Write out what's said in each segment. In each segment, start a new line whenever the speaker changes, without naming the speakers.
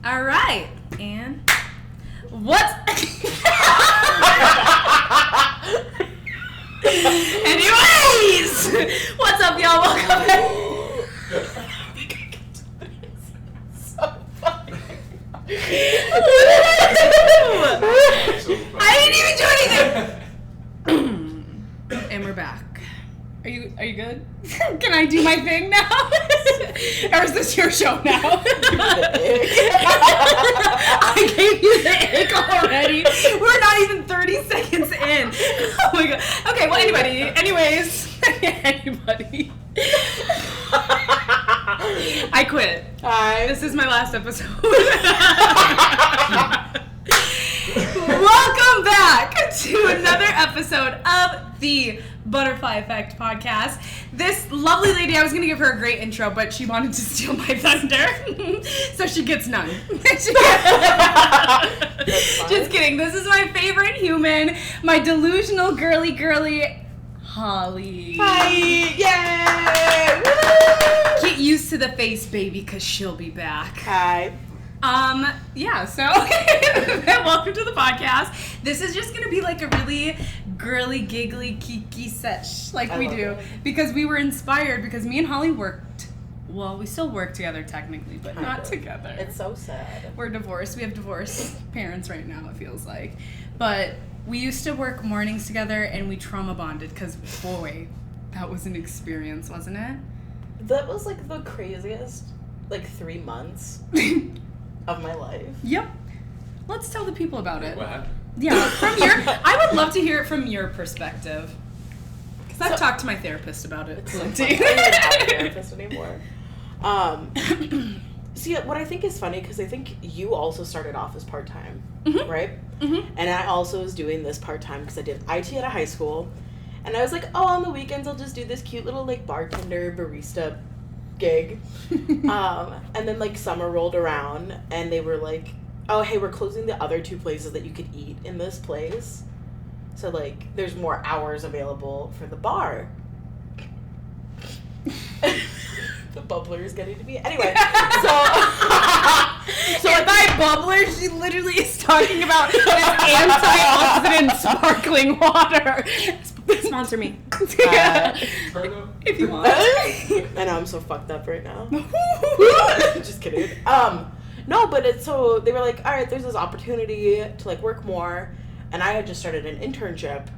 All right, and what's... Anyways, what's up, y'all? Welcome back.
So funny.
What did I do? I didn't even do anything. And we're back. Are you good? Can I do my thing now? Or is this your show now? I gave you the ick already. We're not even 30 seconds in. Oh my god. Okay, well, anyways. Anybody. I quit.
Hi.
This is my last episode. Welcome back to another episode of the Butterfly Effect podcast. This lovely lady, I was going to give her a great intro, but she wanted to steal my thunder. So she gets none. Just kidding. This is my favorite human, my delusional girly, Holly.
Hi. Yay. Woo.
Get used to the face, baby, because she'll be back.
Hi.
Yeah, so welcome to the podcast. This is just gonna be like a really girly, giggly, kiki sesh like we do. Because we were inspired because me and Holly worked, well, we still work together technically, but not together.
It's so sad.
We're divorced. We have divorced parents right now, it feels like. But we used to work mornings together and we trauma bonded because, boy, that was an experience, wasn't it?
That was like the craziest, 3 months of my life.
Yep. Let's tell the people about it.
What happened?
Yeah, I would love to hear it from your perspective. Because I've talked to my therapist about it.
It's so funny. I don't even have a therapist anymore. See, what I think is funny, because I think you also started off as part-time, right?
Mm-hmm.
And I also was doing this part-time because I did IT at a high school. And I was like, oh, on the weekends I'll just do this cute little bartender, barista gig. And then summer rolled around and they were like, oh, hey, we're closing the other 2 places that you could eat in this place. So there's more hours available for the bar. The bubbler is getting to me. Anyway,
so by bubbler, she literally is talking about this antioxidant sparkling water. Sponsor me. If you want.
I know, I'm so fucked up right now. Just kidding. No, but so they were like, all right, there's this opportunity to work more, and I had just started an internship,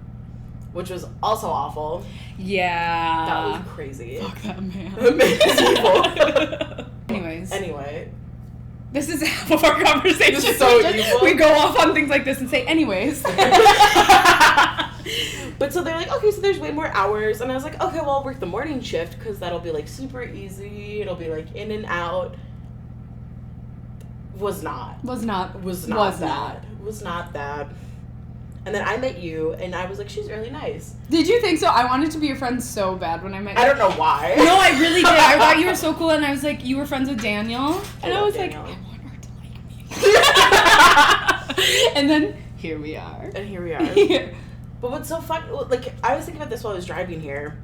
which was also awful.
Yeah.
That was crazy.
Fuck that man.
Anyway.
This is half of our conversation.
This is so evil.
We go off on things like this and say, anyways.
But so they're like, okay, so there's way more hours. And I was like, okay, well, I'll work the morning shift because that'll be super easy. It'll be in and out. Was not that. And then I met you, and I was like, she's really nice.
Did you think so? I wanted to be your friend so bad when I met you.
I don't know why.
No, I really did. I thought you were so cool, and I was like, you were friends with Daniel? And I was
Daniel.
like, I want her to like me. And then, here we are.
Yeah. But what's so fun, I was thinking about this while I was driving here,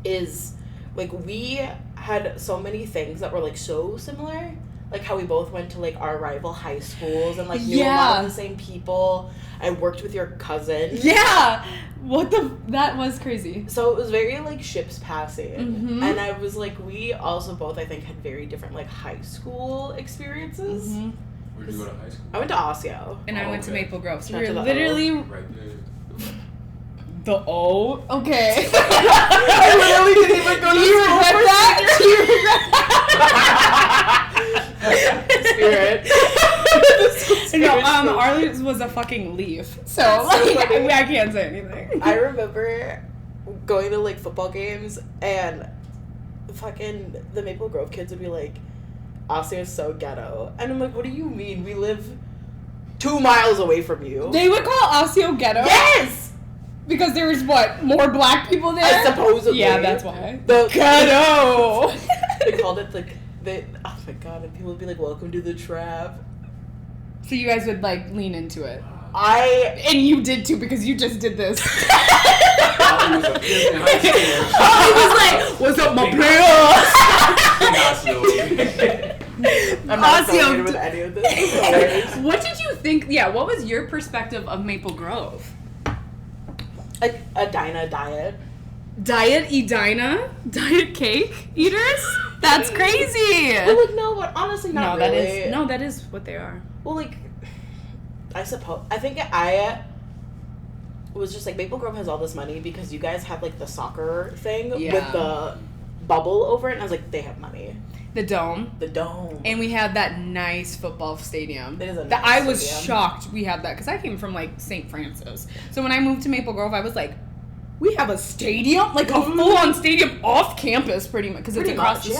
is, we had so many things that were, so similar. How we both went to, our rival high schools and, knew a lot of the same people. I worked with your cousin.
Yeah! That was crazy.
So it was very, ships passing.
Mm-hmm.
And I was we also both, I think, had very different, high school experiences.
Mm-hmm.
Where'd you go to high school?
I went to Osseo.
And I went to Maple Grove. So
Not
we
to
were
the
literally...
Right there.
The O? Okay.
I literally didn't even go to
Do you regret that?
Spirit.
No, ours was a fucking leaf. So, I can't say anything.
I remember going to, football games, and fucking the Maple Grove kids would be like, Osseo is so ghetto. And I'm like, what do you mean? We live 2 miles away from you.
They would call Osseo ghetto?
Yes!
Because there was, more black people there?
Supposedly.
Yeah, that's why.
The
ghetto!
They called it, oh my god, and people would be like, welcome to the trap.
So you guys would, lean into it?
And
you did too, because you just did this.
I was a kid in high school.
He was like, what's up, my
I'm not
Osio,
affiliated with any of this.
what did you think? Yeah, what was your perspective of Maple Grove?
Like a Dinah diet.
Diet Edina? Diet cake eaters? That's crazy.
Well, like, no, but honestly, not really.
That is what they are.
Well, like, I suppose, I think I was just like, Maple Grove has all this money because you guys had, like, the soccer thing with the bubble over it, and I was like, they have money.
The dome.
The dome.
And we had that nice football stadium.
It is a
That
nice
I was
stadium.
shocked we had that because I came from like St. Francis. So when I moved to Maple Grove, I was like, we have a stadium, like a full-on stadium off campus, pretty much, because it's
Pretty
across
much,
the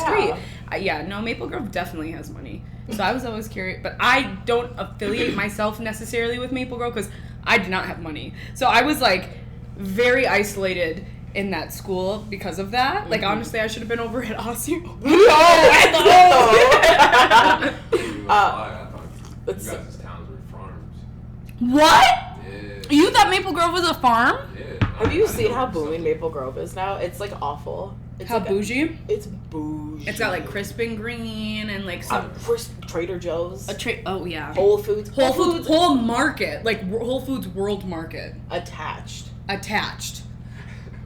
yeah.
street. No, Maple Grove definitely has money. So I was always curious, but I don't affiliate myself necessarily with Maple Grove because I did not have money. So I was like very isolated in that school because of that. Like honestly, I should have been over at Osio.
I thought you
It's-
guys' towns were farms.
What?
Yeah.
You thought Maple Grove was a farm?
Yeah.
Have you
I
seen
know
how
something.
booming Maple Grove is now? It's, like, awful. It's
How
like
bougie?
It's bougie.
It's got like crisp and green and like some
First, Trader Joe's.
oh yeah.
Whole Foods.
Whole Market, like Whole Foods World Market
Attached.
attached.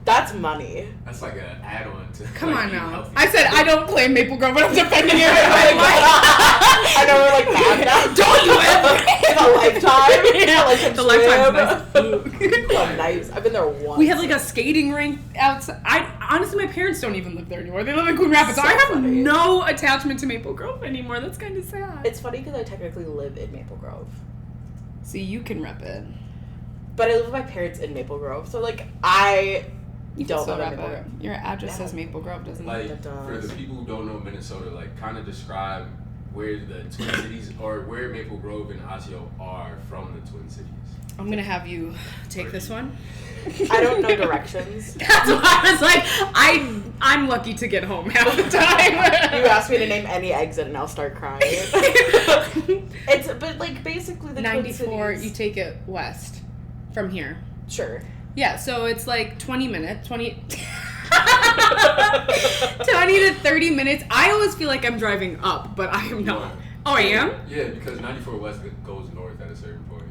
That's money.
That's like an add-on to.
Come
like,
on
eating
now.
healthy.
I said I don't claim Maple Grove, but I'm defending it.
I know we're like mad now.
Don't you ever?
In a lifetime.
Yeah,
Like some
the Lifetime's
swim. Oh, nice. I've been there once.
We have like a skating rink outside. Honestly, my parents don't even live there anymore. They live in Coon Rapids, so
So
I have
funny.
no attachment to Maple Grove anymore. That's kind of sad.
It's funny because I technically live in Maple Grove.
See, you can rep it.
But I live with my parents in Maple Grove. So, like,
You
don't
can still
know
rep
Maple
it.
Grove.
Your address
Yeah.
says Maple Grove, doesn't it?
Like,
It does.
for the people who don't know Minnesota, like, kind of describe where the Twin Cities, or where Maple Grove and Osseo are from the Twin Cities.
I'm gonna have you take this one.
I don't know directions.
That's why I was like, I'm lucky to get home half the time.
You ask me to name any exit and I'll start crying. But, like, basically the
94,
Twin Cities.
you take it west from here.
Sure.
Yeah, so it's like 20 minutes, 20 to 30 minutes. I always feel like I'm driving up, but I am not. Oh, I am?
Yeah, because 94 West goes north at a certain point.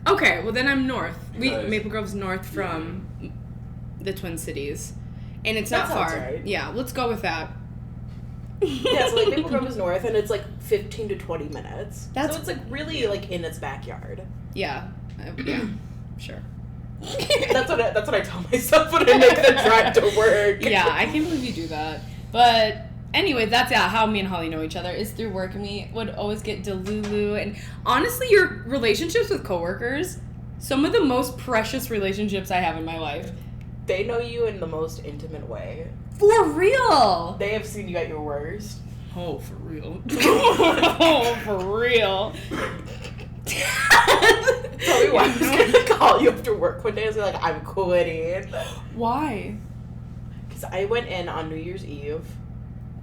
Okay, well then I'm north.
Because-
Maple Grove's north from the Twin Cities. And it's
That
not
sounds
far.
right.
Yeah, let's go with that.
Yeah, so like Maple Grove is north and it's like 15 to 20 minutes.
That's-
so it's like really like in its backyard.
Yeah. Yeah. Sure.
That's what I tell myself when I make the drive to work.
Yeah, I can't believe you do that. But anyway, that's how me and Holly know each other is through work, and we would always get Delulu. And honestly, your relationships with coworkers, some of the most precious relationships I have in my life.
They know you in the most intimate way.
For real.
They have seen you at your worst.
Oh, for real. Oh, for real.
Tell me why I was gonna call you after work one day and be like, I'm quitting.
Why?
Because I went in on New Year's Eve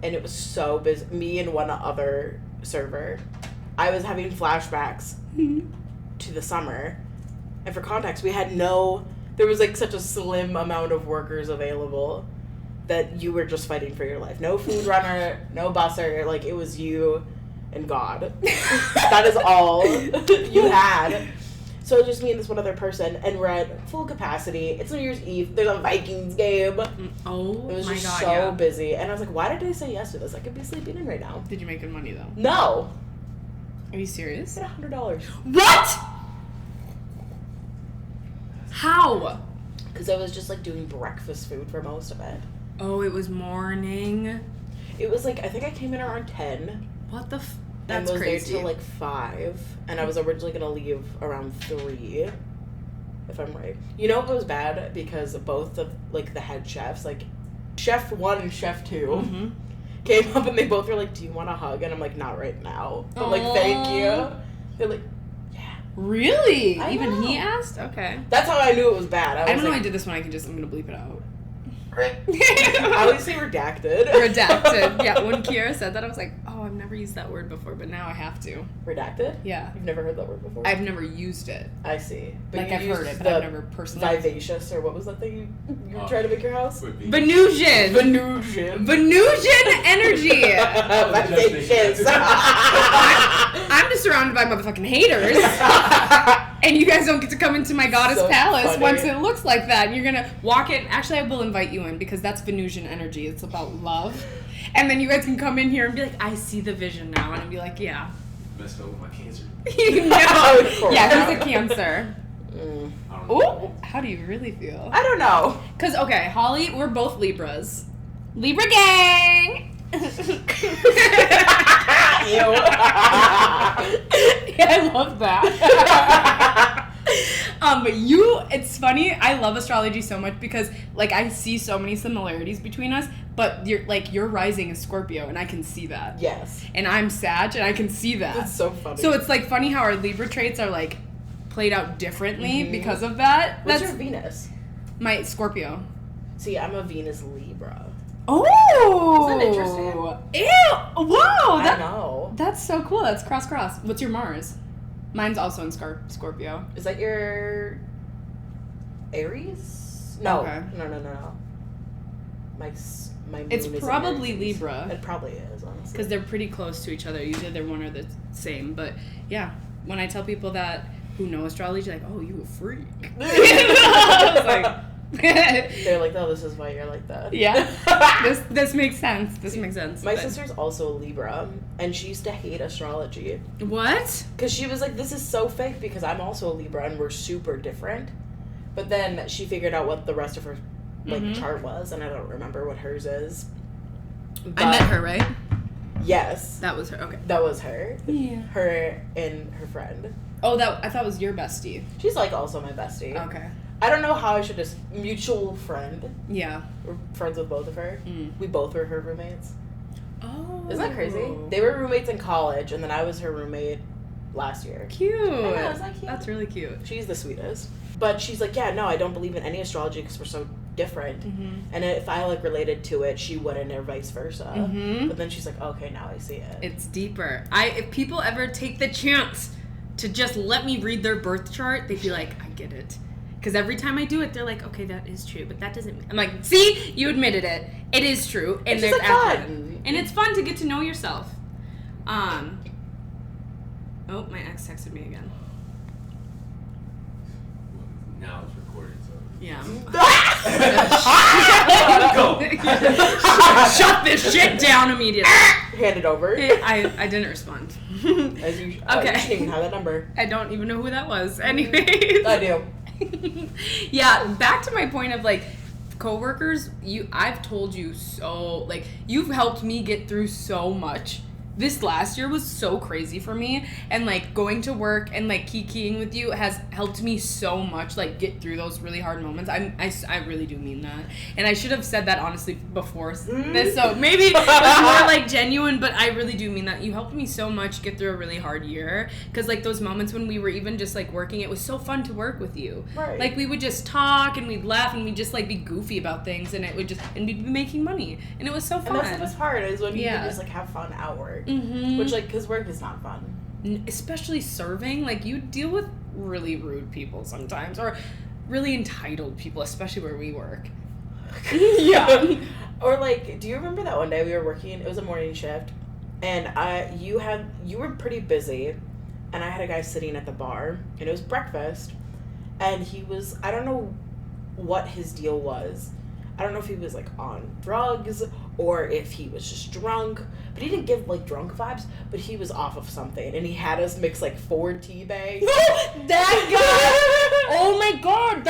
and it was so busy. Me and one other server. I was having flashbacks to the summer. And for context, there was like such a slim amount of workers available that you were just fighting for your life. No food runner, no busser, like it was you and God. That is all you had. So it was just me and this one other person, and we're at full capacity. It's New Year's Eve. There's a Vikings game.
Oh
It was
my
just
god,
so
yeah.
busy. And I was like, why did I say yes to this? I could be sleeping in right now.
Did you make good money though?
No.
Are you serious?
I got $100.
What? How?
Because I was just like doing breakfast food for most of it.
Oh, it was morning.
It was like, I think I came in around 10.
What the
And
That's
was
crazy.
there till like 5. And I was originally going to leave around 3. If I'm right. You know what was bad? Because both of like the head chefs, like Chef 1 and Chef 2,
Mm-hmm.
came up and they both were like, do you want a hug? And I'm like, not right now. But like, thank you. They're like, yeah.
Really?
I
Even
know.
he asked? Okay.
That's how I knew it was bad.
I
was
don't know
like,
I did this one. I'm gonna bleep it out.
I always say redacted.
Redacted. Yeah, when Kiara said that, I was like, oh, I've never used that word before, but now I have to.
Redacted?
Yeah.
You've never heard that word before?
I've never used it.
I see. But
like,
you
I've heard it, but I've never personally.
Vivacious, or what was that thing you were trying to make your house?
Venusian.
Venusian.
Venusian energy.
Vivacious.
I'm just surrounded by motherfucking haters. And you guys don't get to come into my goddess palace
funny.
once it looks like that. And you're gonna walk in. Actually, I will invite you in because that's Venusian energy. It's about love. And then you guys can come in here and be like, I see the vision now. And I'll be like, yeah.
Messed up with my cancer.
No. Yeah, he's a Cancer.
I don't know.
Ooh, how do you really feel?
I don't know.
Because, okay, Holly, we're both Libras. Libra gang! Yeah, I love that. But it's funny, I love astrology so much because, like, I see so many similarities between us, but your rising is Scorpio, and I can see that.
Yes.
And I'm Sag, and I can see that.
That's so funny.
So it's, like, funny how our Libra traits are, like, played out differently because of that.
What's your Venus?
My Scorpio.
See, I'm a Venus Libra.
Oh!
Isn't that interesting?
Ew! Whoa!
I know.
That's so cool. That's cross. What's your Mars? Mine's also in Scorpio.
Is that your Aries? No.
Okay.
No. My moon
It's
is in
probably
Aries.
Libra.
It probably is, honestly.
Because they're pretty close to each other. Usually they're one or the same. But yeah, when I tell people that who know astrology, like, oh, you a freak. I was like...
They're like, oh, this is why you're like that.
Yeah. This makes sense.
My sister's also a Libra, and she used to hate astrology.
What?
Because she was like, this is so fake because I'm also a Libra and we're super different. But then she figured out what the rest of her chart was, and I don't remember what hers is. But
I met her, right?
Yes.
That was her. Okay.
That was her.
Yeah.
Her and her friend.
Oh, I thought it was your bestie.
She's like also my bestie.
Okay.
I don't know how I should just mutual friend.
Yeah.
We're friends with both of her. We both were her roommates.
Oh.
Isn't that crazy? They were roommates in college, and then I was her roommate last year.
Cute.
I know, isn't that cute?
That's really cute.
She's the sweetest. But she's like, yeah, no, I don't believe in any astrology because we're so different. And if I like related to it, she wouldn't, or vice versa. But then she's like, okay, now I see it.
It's deeper. If people ever take the chance to just let me read their birth chart, they'd be like, I get it. Because every time I do it, they're like, okay, that is true, but that doesn't mean... I'm like, see? You admitted it. It is true. And
it's
there's
just fun.
And it's fun to get to know yourself. Oh, my ex texted me again.
Now it's recorded, so...
Yeah.
Go!
Shut this shit down immediately.
Hand it over.
I didn't respond.
As you,
Okay.
You shouldn't even have that number.
I don't even know who that was. Anyways.
I do.
Yeah, back to my point of like coworkers, I've told you so, like, you've helped me get through so much. This last year was so crazy for me, and like going to work and like kikiing with you has helped me so much, like get through those really hard moments. I really do mean that, and I should have said that honestly before this, so maybe it was more like genuine, but I really do mean that. You helped me so much get through a really hard year, because like those moments when we were even just like working, it was so fun to work with you.
Right.
Like we would just talk and we'd laugh and we'd just like be goofy about things, and we'd be making money, and it was so fun.
And that's the best part is when you can just like have fun at work. Which, like, because work is not fun.
Especially serving. Like, you deal with really rude people sometimes. Or really entitled people, especially where we work. Yeah.
Or, like, do you remember that one day we were working? It was a morning shift. And you were pretty busy. And I had a guy sitting at the bar. And it was breakfast. And he was, I don't know what his deal was. I don't know if he was, like, on drugs or if he was just drunk. But he didn't give, like, drunk vibes. But he was off of something. And he had us mix, like, 4 tea bags.
That guy! Oh, my God!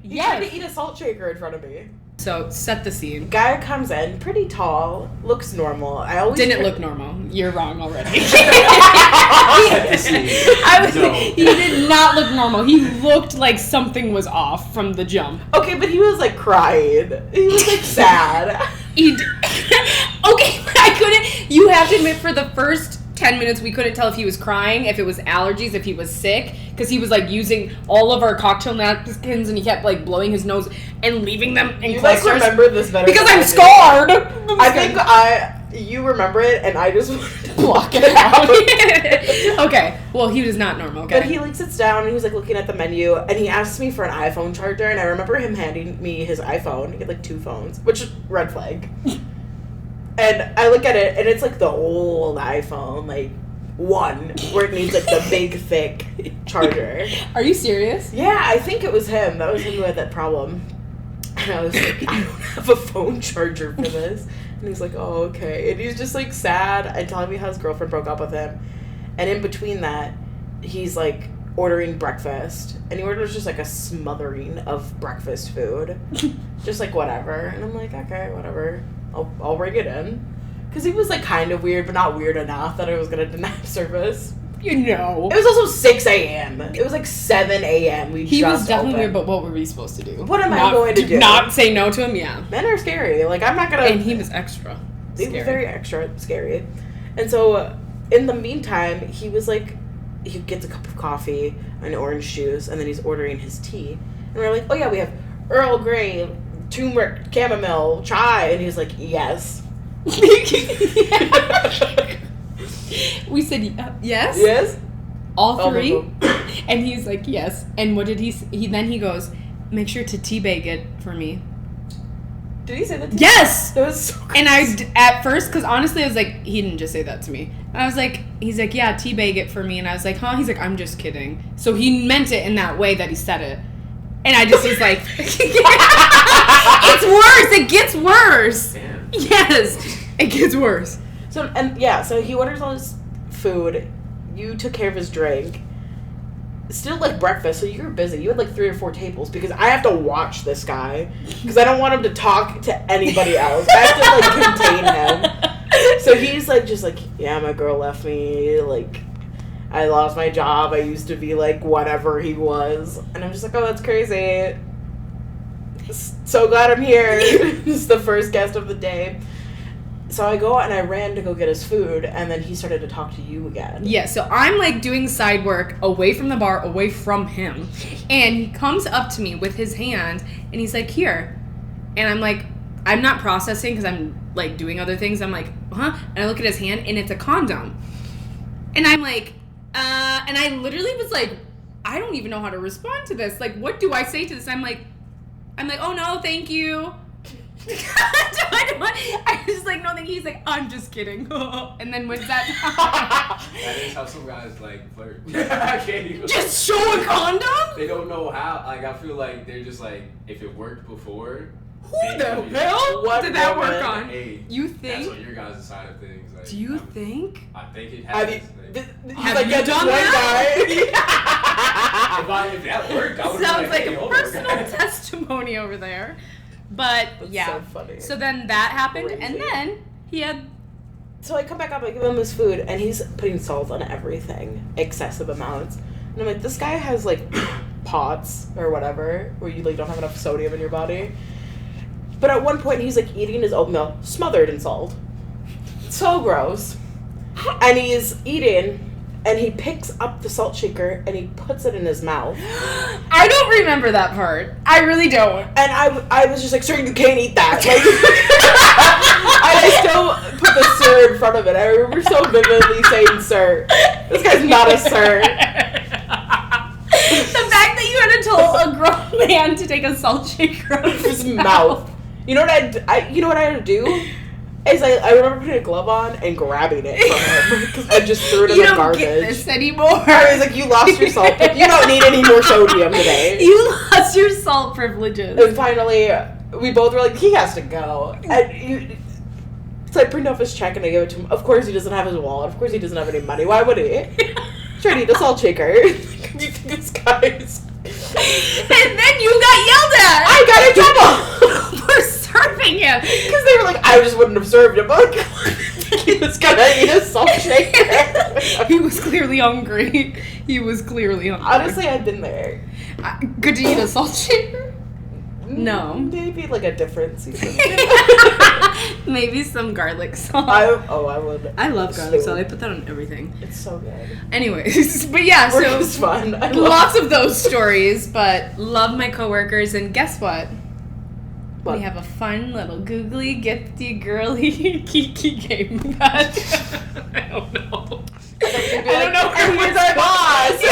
He tried to eat a salt shaker in front of me.
So, set the scene.
Guy comes in, pretty tall, looks normal. I always
Didn't look normal. You're wrong already.
No.
He did not look normal. He looked like something was off from the jump.
Okay, but he was like crying. He was like sad.
Okay, I couldn't. You have to admit, for the first 10 minutes, we couldn't tell if he was crying, if it was allergies, if he was sick, because he was, like, using all of our cocktail napkins, and he kept, like, blowing his nose and leaving them in clusters.
You, like, remember this better
because
than
I'm
I do.
scarred.
I think you remember it, and I just wanted to block it out.
Okay, well, he was not normal, okay?
But he, like, sits down, and he was, like, looking at the menu, and he asks me for an iPhone charger, and I remember him handing me his iPhone. He had, like, 2 phones, which is red flag. And I look at it, and it's, like, the old iPhone, like, 1, where it needs, like, the big, thick charger.
Are you serious?
Yeah, I think it was him. That was him who had that problem. And I was like, I don't have a phone charger for this. And he's like, oh, okay. And he's just, like, sad and telling me how his girlfriend broke up with him. And in between that, he's, like, ordering breakfast. And he orders just, like, a smothering of breakfast food. Just, like, whatever. And I'm like, okay, whatever. I'll bring it in. Because he was, like, kind of weird, but not weird enough that I was going to deny service.
You know.
It was also 6 a.m. It was, like, 7 a.m.
He was definitely weird, but what were we supposed to do?
What am I going to do?
Not say no to him? Yeah.
Men are scary. Like, I'm not going to...
And he was extra
He
scary.
was very extra scary. And so, in the meantime, he was, like... He gets a cup of coffee, an orange juice, and then he's ordering his tea. And we're like, oh, yeah, we have Earl Grey, turmeric, chamomile, chai. And he's like, yes.
We said yes.
Yes.
All 3,
Oh,
and he's like yes. And what did he? Then he goes, make sure to teabag it for me.
Did he say that?
Yes.
That was so gross.
And at first, because honestly, I was like, he didn't just say that to me. And I was like, he's like, yeah, teabag it for me. And I was like, huh? He's like, I'm just kidding. So he meant it in that way that he said it. And I just was like, it's worse. It gets worse.
Damn.
Yes, it gets worse.
So he orders all his food. You took care of his drink. Still, like, breakfast, so you were busy. You had, like, 3 or 4 tables, because I have to watch this guy, because I don't want him to talk to anybody else. I have to, like, contain him. So he's, like, just like, yeah, my girl left me, like, I lost my job, I used to be, like, whatever he was. And I'm just like, oh, that's crazy. So glad I'm here. This is the first guest of the day. So I go and I ran to go get his food, and then he started to talk to you again.
Yeah, so I'm, like, doing side work away from the bar, away from him. And he comes up to me with his hand, and he's like, here. And I'm like, I'm not processing because I'm, like, doing other things. I'm like, huh? And I look at his hand, and it's a condom. And I'm like, and I literally was like, I don't even know how to respond to this. Like, what do I say to this? I'm like, oh, no, thank you. I was like, no, thank you. He's like, I'm just kidding. And then when's that?
That is how some guys, like, flirt. I can't even.
Just show a condom?
They don't know how. Like, I feel like they're just like, if it worked before.
Who the hell
What
did that
woman?
work on?
Hey,
You
that's
think?
on your guys' side of things. Like,
Do you think?
I think it
Have
has.
you,
Like,
he's
Have
like,
you
yeah, this
done
one
that?
guy.
if that worked, I would
Sounds
be
like
hey,
a
hold on,
personal
guys.
testimony over there. But
That's
yeah.
so funny.
So then that happened, and
Crazy.
then he had.
So I come back up, I give him his food, and he's putting salt on everything, excessive amounts. And I'm like, this guy has, like, POTS or whatever, where you, like, don't have enough sodium in your body. But at one point, he's, like, eating his oatmeal smothered in salt. So gross. And he's eating, and he picks up the salt shaker, and he puts it in his mouth.
I don't remember that part. I really don't.
And I was just like, sir, you can't eat that. Like, I still put the sir in front of it. I remember so vividly saying sir. This guy's not a sir.
The fact that you had to tell a grown man to take a salt shaker out of
His mouth. You know what you know what I had to do? Is I remember putting a glove on and grabbing it from him because I just threw it in
You
the
don't
garbage.
get this anymore.
I was like, you lost your salt. You don't need any more sodium today.
You lost your salt privileges.
And finally, we both were like, he has to go. So I print off his check and I give it to him. Of course, he doesn't have his wallet. Of course, he doesn't have any money. Why would he? Sure, need a salt shaker. You think this guy's...
And then you got yelled at.
I got in trouble
for serving him.
because they were like, I just wouldn't have served him. Like, he was gonna eat a salt shaker.
He was clearly hungry. He was clearly hungry.
Honestly, I've been there.
Could you eat a salt shaker? No.
Maybe like a different season.
Maybe some garlic salt.
I would.
I love garlic
So-
salt. I put that on everything.
It's so good.
Anyways, but yeah,
Work
so
is fun. I love
lots of those stories, but love my coworkers, and guess what?
What?
We have a fun little googly, gifty, girly, kiki game that I don't know.
I
don't know
And
where
here's our boss.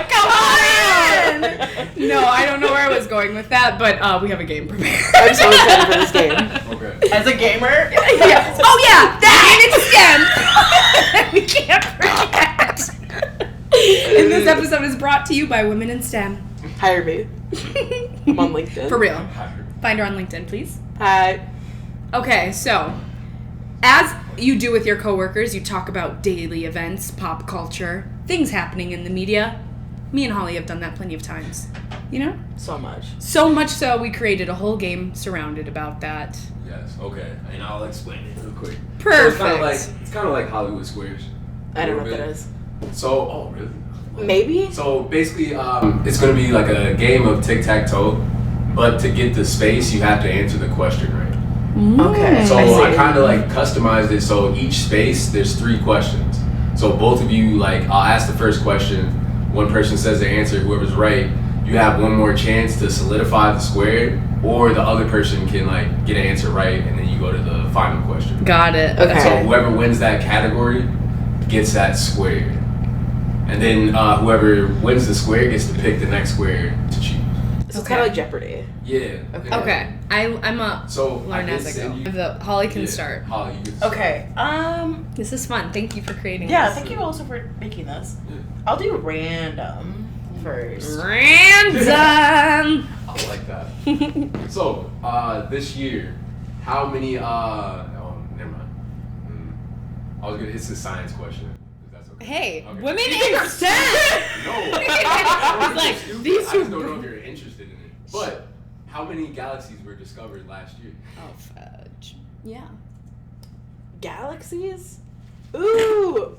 Come on! No, I don't know where I was going with that, but we have a game prepared.
I'm so excited for this game.
Okay.
As a gamer,
Yeah. Oh yeah, that and it's STEM. We can't forget. And this episode is brought to you by Women in STEM.
hire me. I'm on LinkedIn.
For real. Find her on LinkedIn, please.
Hi.
Okay, so as you do with your coworkers, you talk about daily events, pop culture, things happening in the media. Me and Holly have done that plenty of times. You know?
So much.
So much so we created a whole game surrounded about that.
Yes. Okay. And I'll explain it real quick.
Perfect.
So it's kind of like Hollywood Squares.
I don't know what
Little
that
bit.
is.
So, oh really?
Maybe?
So basically, it's gonna be like a game of tic-tac-toe, but to get the space, you have to answer the question right.
Okay.
So
I see.
I kind of like customized it. So each space, there's 3 questions. So both of you, like, I'll ask the first question. One person says the answer. Whoever's right, you have one more chance to solidify the square, or the other person can like get an answer right, and then you go to the final question.
Got it.
Okay.
So whoever wins that category gets that square, and then whoever wins the square gets to pick the next square to choose.
So it's kind of like Jeopardy.
Yeah.
Okay. I'm a
So
learn
I
as
did
I
send
go.
you-
Holly can
Yeah,
start.
Holly, you can start.
Okay.
This is fun. Thank you for creating
Yeah,
this.
thank you also for making this.
Yeah.
I'll do random first.
Random.
I like that. So, this year, how many, oh, never mind. It's a science question, if that's okay.
Hey,
Okay.
women in STEM.
No.
It's like, these
I
two-
just don't know if you're interested in it. But, how many galaxies were discovered last year?
Oh, fudge. Yeah.
Galaxies? Ooh!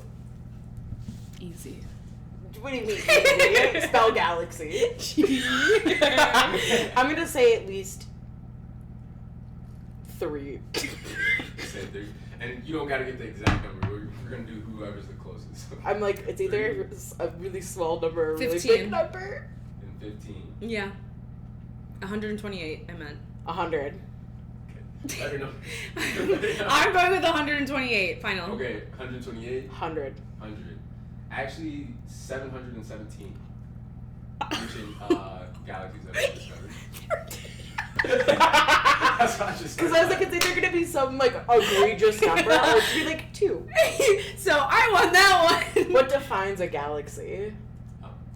Easy.
What do you mean? Spell galaxy. I'm gonna say at least 3.
Say 3. And you don't gotta get the exact number. We're gonna do whoever's the closest.
I'm like, it's either a really small number or a really
15.
big number.
And 15.
Yeah. 128, I meant.
100.
Better know.
I'm going with 128, final.
Okay, 128.
100.
100. Actually, 717. Ancient galaxies that were discovered. That's what I just
Because I was like, it's either gonna be some like egregious number or it could be like 2.
So I won that one.
What defines a galaxy?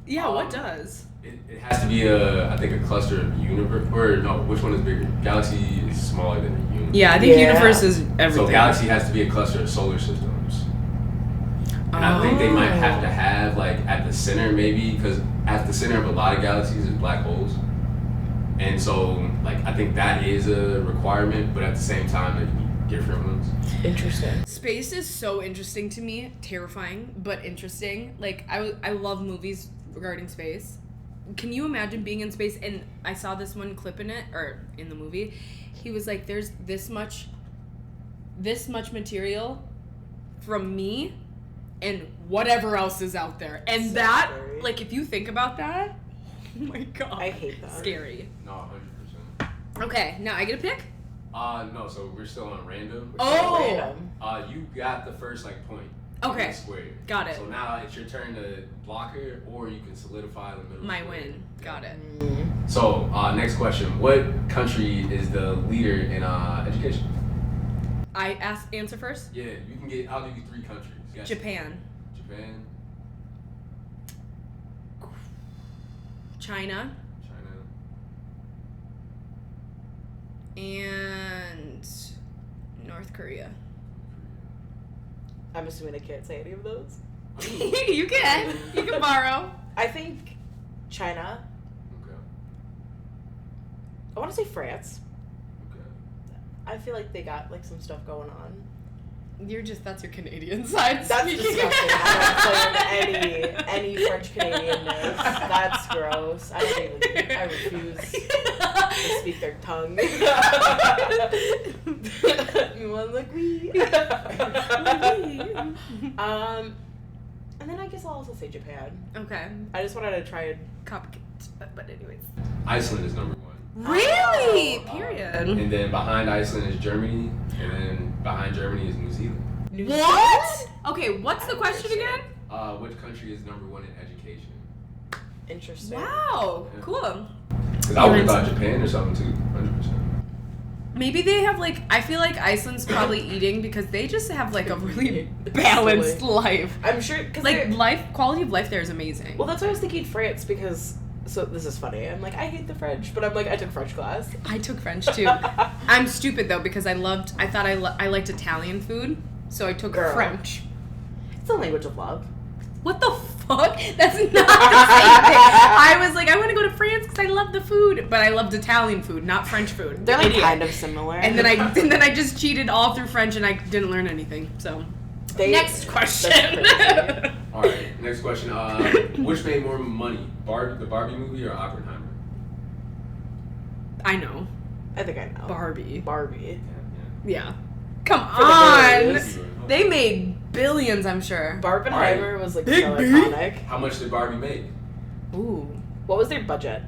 Yeah, what does?
It has to be I think a cluster of universe, or no, which one is bigger? Galaxy is smaller than a universe.
Yeah, I think
Yeah.
universe is everything.
So galaxy has to be a cluster of solar systems. And I think they might have to have, like, at the center maybe, because at the center of a lot of galaxies is black holes. And so, like, I think that is a requirement, but at the same time, there can be different ones.
Interesting.
Space is so interesting to me, terrifying, but interesting. Like, I love movies regarding space. Can you imagine being in space? And I saw this one clip in it, or in the movie. He was like, there's this much material from me and whatever else is out there. And
So
that,
scary.
like, if you think about that, oh my God.
I hate that.
Scary.
No, 100%.
Okay, now I get a pick?
No, so we're still on random.
Oh!
Random.
You got the first, like, point.
Okay.
In the square.
Got it.
So now it's your turn to block her, or you can solidify the middle.
My
square.
win. Got it.
So, next question. What country is the leader in education?
I answer first?
Yeah, you can get, I'll give you 3 countries. You got
Japan.
Japan,
China.
China,
And North Korea.
I'm assuming I can't say any of those.
You can. You can borrow.
I think China.
Okay.
I want to say France.
Okay.
I feel like they got like some stuff going on.
That's your Canadian side.
That's
speaking.
disgusting. I'm not saying any French Canadianness. That's gross. I refuse to speak their tongue. You want like we? And then I guess I'll also say Japan.
Okay.
I just wanted to try and
Copycat. But anyways.
Iceland is number 1.
Really? Period.
And then behind Iceland is Germany, and then behind Germany is New Zealand.
What? Okay, what's the question again?
Which country is number 1 in education?
Interesting.
Wow.
Yeah.
Cool.
Because I would have thought Japan or something too, 100%.
Maybe they have like, I feel like Iceland's probably eating because they just have like a really balanced life.
I'm sure, because
like quality of life there is amazing.
well, that's why I was thinking France, because, so this is funny, I'm like, I hate the French, but I'm like, I took French class.
I took French too. I'm stupid though because I thought I liked Italian food, so I took
Girl.
French.
It's a language of love.
What the fuck? That's not the same thing. I was like, I want to go to France because I love the food, but I loved Italian food, not French food.
They're like
Idiot.
kind of similar.
And then I just cheated all through French and I didn't learn anything. So next question.
All right, next question. Which made more money, the Barbie movie or Oppenheimer?
I know.
I think I know.
Barbie.
Yeah.
Yeah. Come
For the
on.
billions.
They made billions, I'm sure.
Barbenheimer was like
Big
so
B.
iconic.
How much did Barbie make?
Ooh.
What was their budget?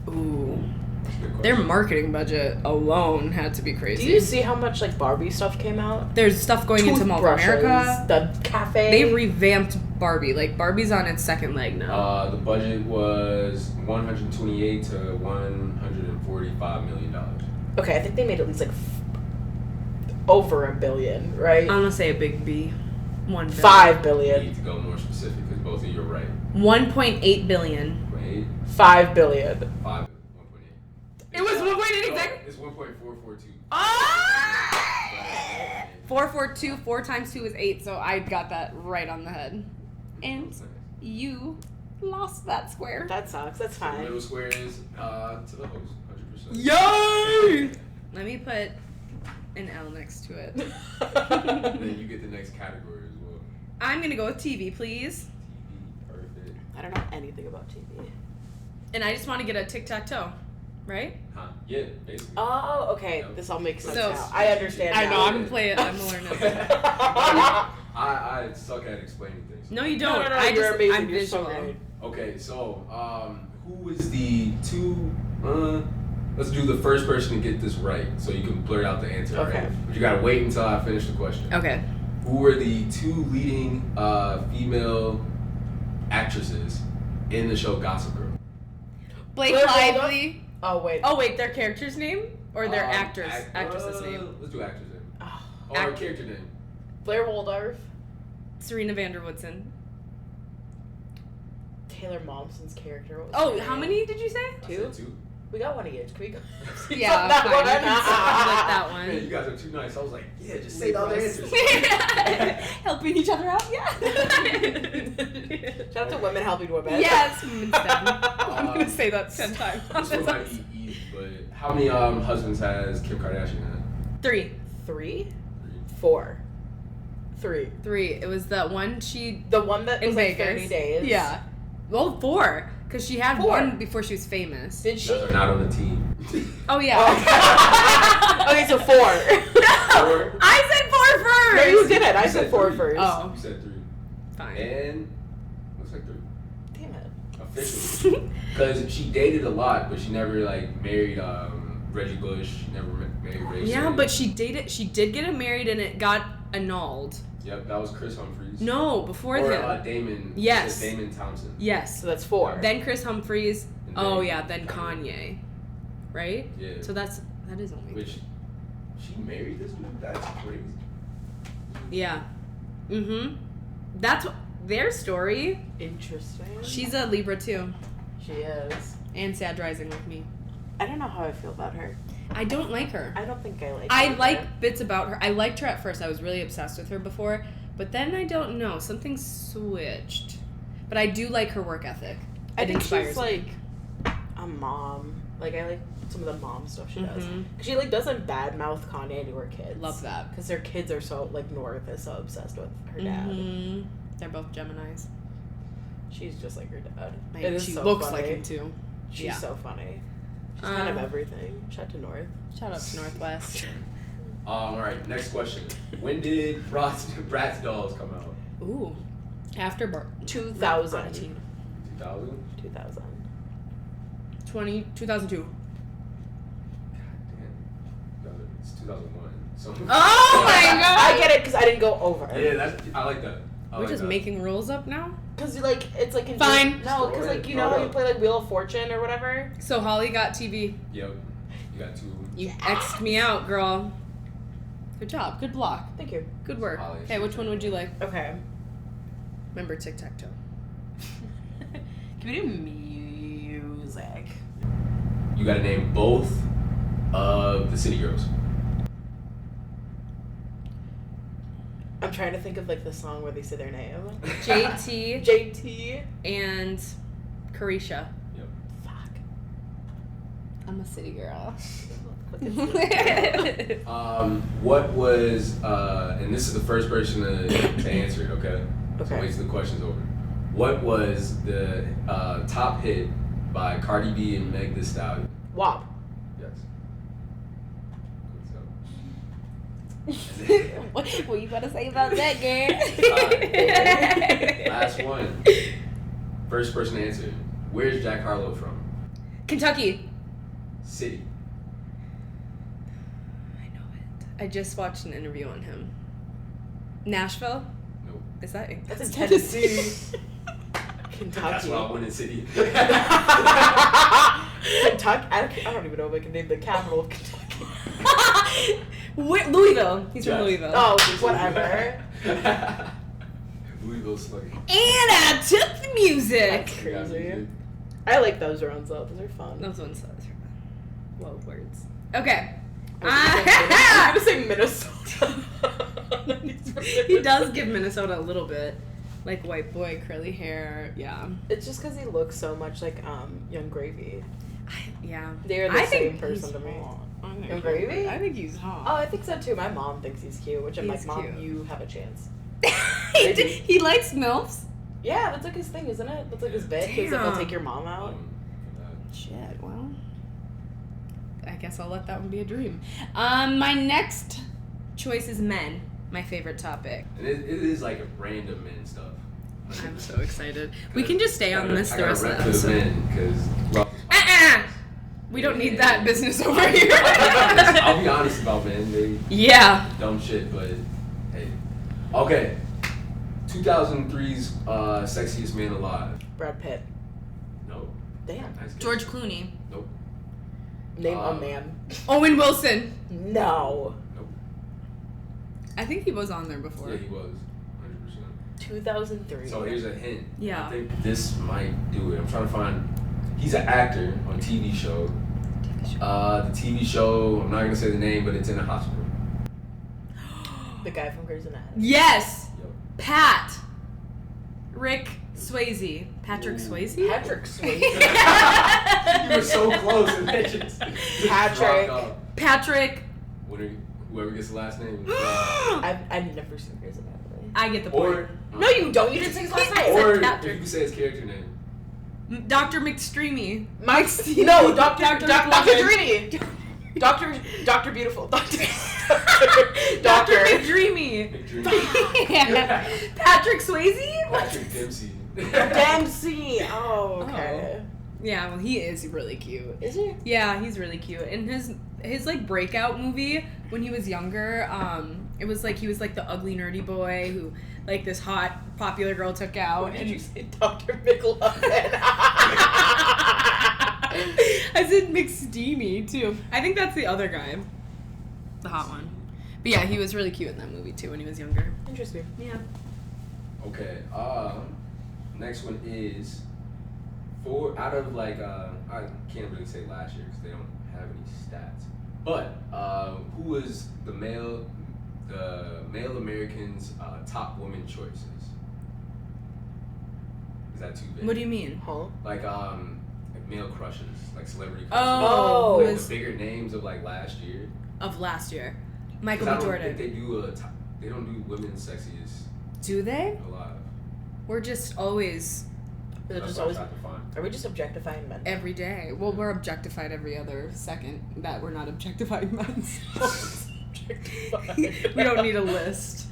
Ooh.
That's a good question.
Their marketing budget alone had to be crazy.
Do you see how much like Barbie stuff came out?
There's stuff going into Mall of America.
The cafe.
They revamped Barbie. Like, Barbie's on its second leg now.
The budget was $128 to $145 million.
Okay, I think they made at least like over $1 billion, right?
I'm gonna say a big B. 1 billion.
5
You
billion.
need to go more specific because both of you are right.
1.8 billion.
1.8,
5 billion.
5, 1.8.
It was 1.8 exactly.
It's 1.442.
Ah! 442. 4 times 2 is 8, so I got that right on the head. And you lost that square.
That sucks. That's
The
fine.
middle square is to the host, 100%.
Yay! Let me put an L next to it.
And then you get the next category as well.
I'm gonna go with TV, please.
TV, perfect.
I don't know anything about TV.
And I just want to get a tic-tac-toe, right?
Huh? Yeah, basically.
Oh, okay.
Yep.
This all makes sense
So-
now. I understand
I
now.
know, I'm playing. I'm learning.
I suck at explaining things.
No, you don't.
No,
I
you're
just,
amazing.
I'm
You're so
visual.
great.
Okay, so who is the two? Let's do the first person to get this right, so you can blurt out the answer.
Okay.
Right? But you gotta wait until I finish the question.
Okay.
Who were the 2 leading female actresses in the show Gossip Girl?
Blake
Blair
Lively.
Oh, wait.
Oh wait, their character's name or their actress's name?
Let's do actress name.
Oh,
Or character name.
Blair Waldorf.
Serena Vanderwoodson.
Taylor Momsen's character. What was
Oh,
her
how
name?
many did you say?
I
2?
said 2.
We got one each. Can we go?
Yeah,
that
fine.
one?
We can split that
Man,
one.
you guys are too nice. I was like, yeah, just say the other
Libras.
answers.
Helping each other out, yeah.
Shout out to women helping women.
Yes, women's STEM. I'm gonna say that 10 times.
This one might be easy, but how many husbands has Kim Kardashian had?
3.
3? 4. 3.
3. It was the one she
The one that
in
was like
Vegas.
30 days.
Yeah. Well, 4, because she had
4.
one before she was famous.
Did she?
You guys are not on the team.
Oh yeah.
Oh. Okay, so 4.
No, I said 4 first.
No, you didn't. I
You
said
said
4
3.
first.
Oh.
You said 3.
Fine.
And looks like 3.
Damn it.
Officially. Because she dated a lot, but she never like married Reggie Bush. She never married Ray
Yeah,
J.
but she did get married and it got annulled.
Yep, that was Chris Humphries.
No, before
or
him.
Damon.
Yes.
Damon Townsend.
Yes.
So that's 4.
Then Chris Humphries.
And
Oh
then
yeah, then Kanye. Right?
Yeah.
So that is only.
Which she married this dude? That's crazy.
Yeah. Mhm. That's their story.
Interesting.
She's a Libra too,
She is.
and Sad Rising like me.
I don't know how I feel about her.
I don't like her.
I don't think I like her.
I like bits about her. I liked her at first. I was really obsessed with her before, but then I don't know. Something switched. But I do like her work ethic.
I
It
think
inspires
she's
me.
like a mom. Like I like some of the mom stuff she does.
Mhm.
'Cause she like doesn't badmouth Kanye to her kids.
Love that.
Because their kids are so like North is so obsessed with her dad.
Mhm. They're both Geminis.
She's just like her dad.
Like,
It is
she
so
looks
funny.
like him too.
She's so funny. She's kind of everything. Shout to North.
Shout out to Northwest.
All right, next question. When did Bratz Dolls come out?
Ooh. After
2000.
2000?
2000.
2002.
Damn. It's 2001. So.
Oh my god!
I get it because I didn't go over.
Yeah, I like that.
We're just making rules up now?
Because like it's like
Fine.
No, because like you know how you play like Wheel of Fortune or whatever.
So Holly got TV.
Yep. You got 2 of them.
You X'd me out, girl. Good job. Good block.
Thank you.
Good work.
Holly,
Okay, which one would you like?
Okay.
Remember tic-tac-toe.
Can we do music?
You got to name both of the City Girls.
I'm trying to think of like the song where they say their name.
JT
JT
and Carisha.
Yep.
Fuck.
I'm a city girl.
What was and this is the first person to answer it, okay? So
Okay.
wait till the question's over. What was the top hit by Cardi B and Meg Thee Stallion?
WAP.
Yes.
What you gotta say about that, girl?
Last one. First person to answer. Where's Jack Harlow from?
Kentucky.
City.
I know it. I just watched an interview on him. Nashville?
Nope.
Is that
That's in Tennessee. Kentucky.
That's why I went in City.
Kentucky. I don't even know if I can name the capital of Kentucky.
Louisville. He's from
Yes.
Louisville.
Oh, whatever.
Louisville Slugger.
And I took the music.
That's crazy. I like those rounds though. Those are fun.
Those ones are whoa words. Okay.
I'm gonna say Minnesota.
He does give Minnesota a little bit. Like white boy, curly hair, yeah.
It's just because he looks so much like Young Gravy.
Yeah.
They're the
I
same
think
person
he's
to me.
hot.
Young Gravy?
I think he's hot.
Oh, I think so too. My mom thinks he's cute, which I'm
He's
like, Mom,
cute.
you have a chance.
he likes MILFs?
Yeah, that's like his thing, isn't it? That's like his bit. He's like, I'll
Damn.
take your mom out.
Shit, well. I guess I'll let that one be a dream. My next choice is men. My favorite topic.
And it is like a random men stuff.
I'm so excited. We can just stay on this the rest of the
I gotta rep for the
episode.
men, because
We don't need that business over here.
I'll be honest about men. They
Yeah.
dumb shit, but hey. Okay. 2003's sexiest man alive.
Brad Pitt.
No.
Damn.
Nice guess.
George Clooney.
Nope.
Name a man.
Owen Wilson.
No.
Nope.
I think he was on there before.
Yeah, he was. 100%.
2003.
So here's a hint.
Yeah.
I think this might do it. I'm trying to find. He's an actor on TV show. The TV show, I'm not going to say the name, but it's in a hospital.
The guy from Grey's Anatomy.
Yes.
Yep.
Pat. Rick Swayze. Patrick Swayze?
Patrick Swayze.
You were so close. And then just
Patrick.
dropped off.
Patrick.
Whoever gets the last name.
I've never seen Grey's Anatomy.
I get the point.
Or,
No, you don't. You didn't say his last
I
name.
said
or if
Patrick.
you could say his character name.
Dr. McStreamy.
Mike. No, Doctor
Dr.
Drini. Doctor Beautiful. Doctor.
Dr. McDreamy.
McDreamy.
Patrick Swayze?
Patrick Dempsey.
Dempsey. Oh, okay.
Yeah, well, he is really cute.
Is he?
Yeah, he's really cute. And his like breakout movie when he was younger, it was like he was like the ugly nerdy boy who like this hot popular girl took out.
What did
and
you say, Dr. McLovin?
I said McSteamy too. I think that's the other guy, the hot one. But yeah, he was really cute in that movie too when he was younger.
Interesting.
Yeah.
Okay. Next one is out of like I can't really say last year because they don't have any stats. But who was the male Americans' top women choices? Is that too big?
What do you mean?
Huh?
Like male crushes, like celebrity crushes.
Oh,
Oh.
Like
was
the bigger names of like last year.
of last year.
'Cause
Michael
I
B.
don't
Jordan.
think they don't do women's sexiest
Do they?
alive.
We're just always
Is it
That's
just
what I
always?
tried to find.
Are we just objectifying men?
Every day. Well, we're objectified every other second that we're not objectifying men. So. We don't need a list.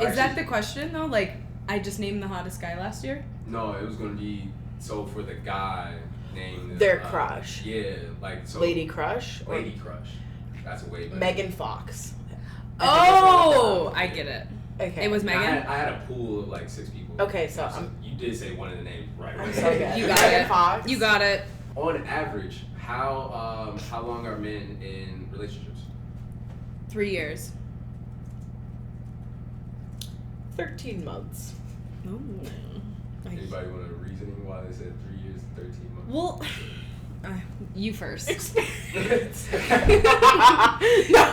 Is that the question though? Like, I just named the hottest guy last year?
No, it was gonna be so for the guy named
Their crush.
Yeah, like so.
Lady crush. Or
Lady crush. That's a way better.
Megan Fox.
Oh, I get it.
Okay.
It was Megan.
I had a pool of like 6 people.
Okay, so
you did say one of the names right away.
I'm so good.
You got
Megan
it.
Fox.
You got it.
On average, how long are men in relationships?
3 years.
13 months.
Oh.
Anybody want a reasoning why they said 3 years and 13 months?
Well, you first.
Experience. No,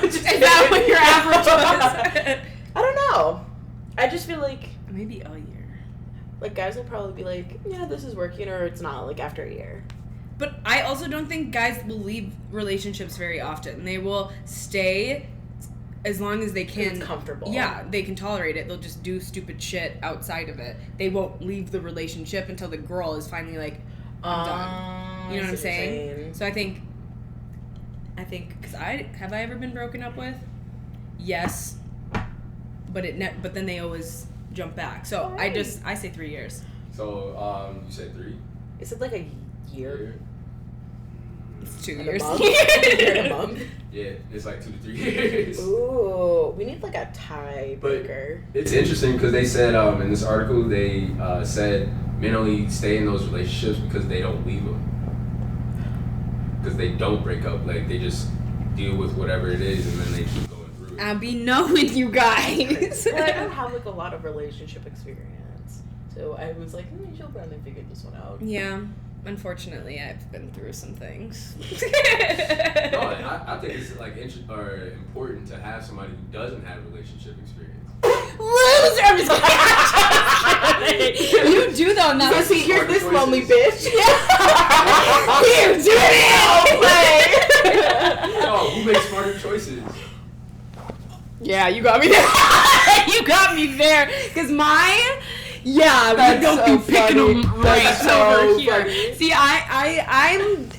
just
Is that what your average was?
I don't know. I just feel like
Maybe a year.
guys will probably be like, yeah, this is working, or it's not. Like after a year.
But I also don't think guys will leave relationships very often. They will stay as long as they can.
It's comfortable.
Yeah, they can tolerate it. They'll just do stupid shit outside of it. They won't leave the relationship until the girl is finally like, I'm done. You know what I'm saying? So I think, because have I ever been broken up with? Yes, but but then they always jump back. So
Right.
I say 3 years.
So you said 3?
Is it like a year?
It's 2
And
years.
a month? And a month?
Yeah, it's like 2 to 3 years.
Ooh, we need like a tiebreaker.
It's interesting because they said in this article they said men only stay in those relationships because they don't leave them. Because they don't break up, like they just deal with whatever it is and then they keep going through it.
I'll be knowing you guys.
Well, I don't have like a lot of relationship experience, so I was like, she'll probably figure this one out.
Yeah, unfortunately, I've been through some things.
No, I think it's like important to have somebody who doesn't have relationship experience.
Loser! I'm just kidding. You do though, now.
So here's this lonely bitch.
You do it!
No, who makes smarter choices?
Yeah, you got me there. You got me there. Cause mine, yeah,
That's
we don't
so
be picking
funny.
them
That's
right
so
over here.
funny.
See, I'm,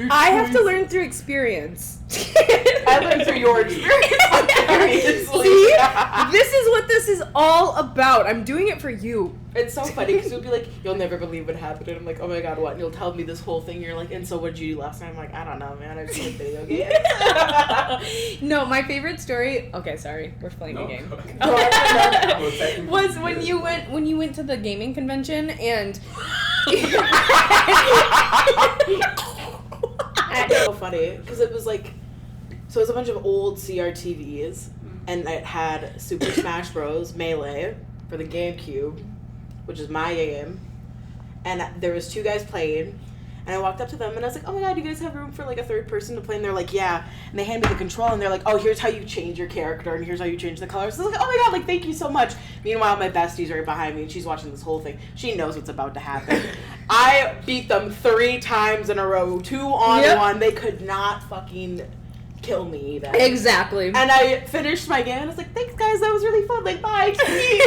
I have to learn through experience.
I learned through your experience.
See, this is what this is all about. I'm doing it for you.
It's so funny because you'll be like, you'll never believe what happened. And I'm like, oh my god, what? And you'll tell me this whole thing. You're like, and so what did you do last night? I'm like, I don't know, man. I just played video games.
No, my favorite story. Okay, sorry, we're playing a game.
No.
Was when you went to the gaming convention and.
It's so funny because it was like, so it was a bunch of old CRTVs, and it had Super Smash Bros. Melee for the GameCube, which is my game, and there was 2 guys playing, and I walked up to them and I was like, oh my god, do you guys have room for like a 3rd person to play? And they're like, yeah, and they hand me the control and they're like, oh, here's how you change your character and here's how you change the colors. So I was like, oh my god, like thank you so much. Meanwhile, my bestie's right behind me and she's watching this whole thing. She knows what's about to happen. I beat them 3 times in a row, 2 on 1. They could not fucking kill me even.
Exactly.
And I finished my game and I was like, thanks guys, that was really fun. Like, bye.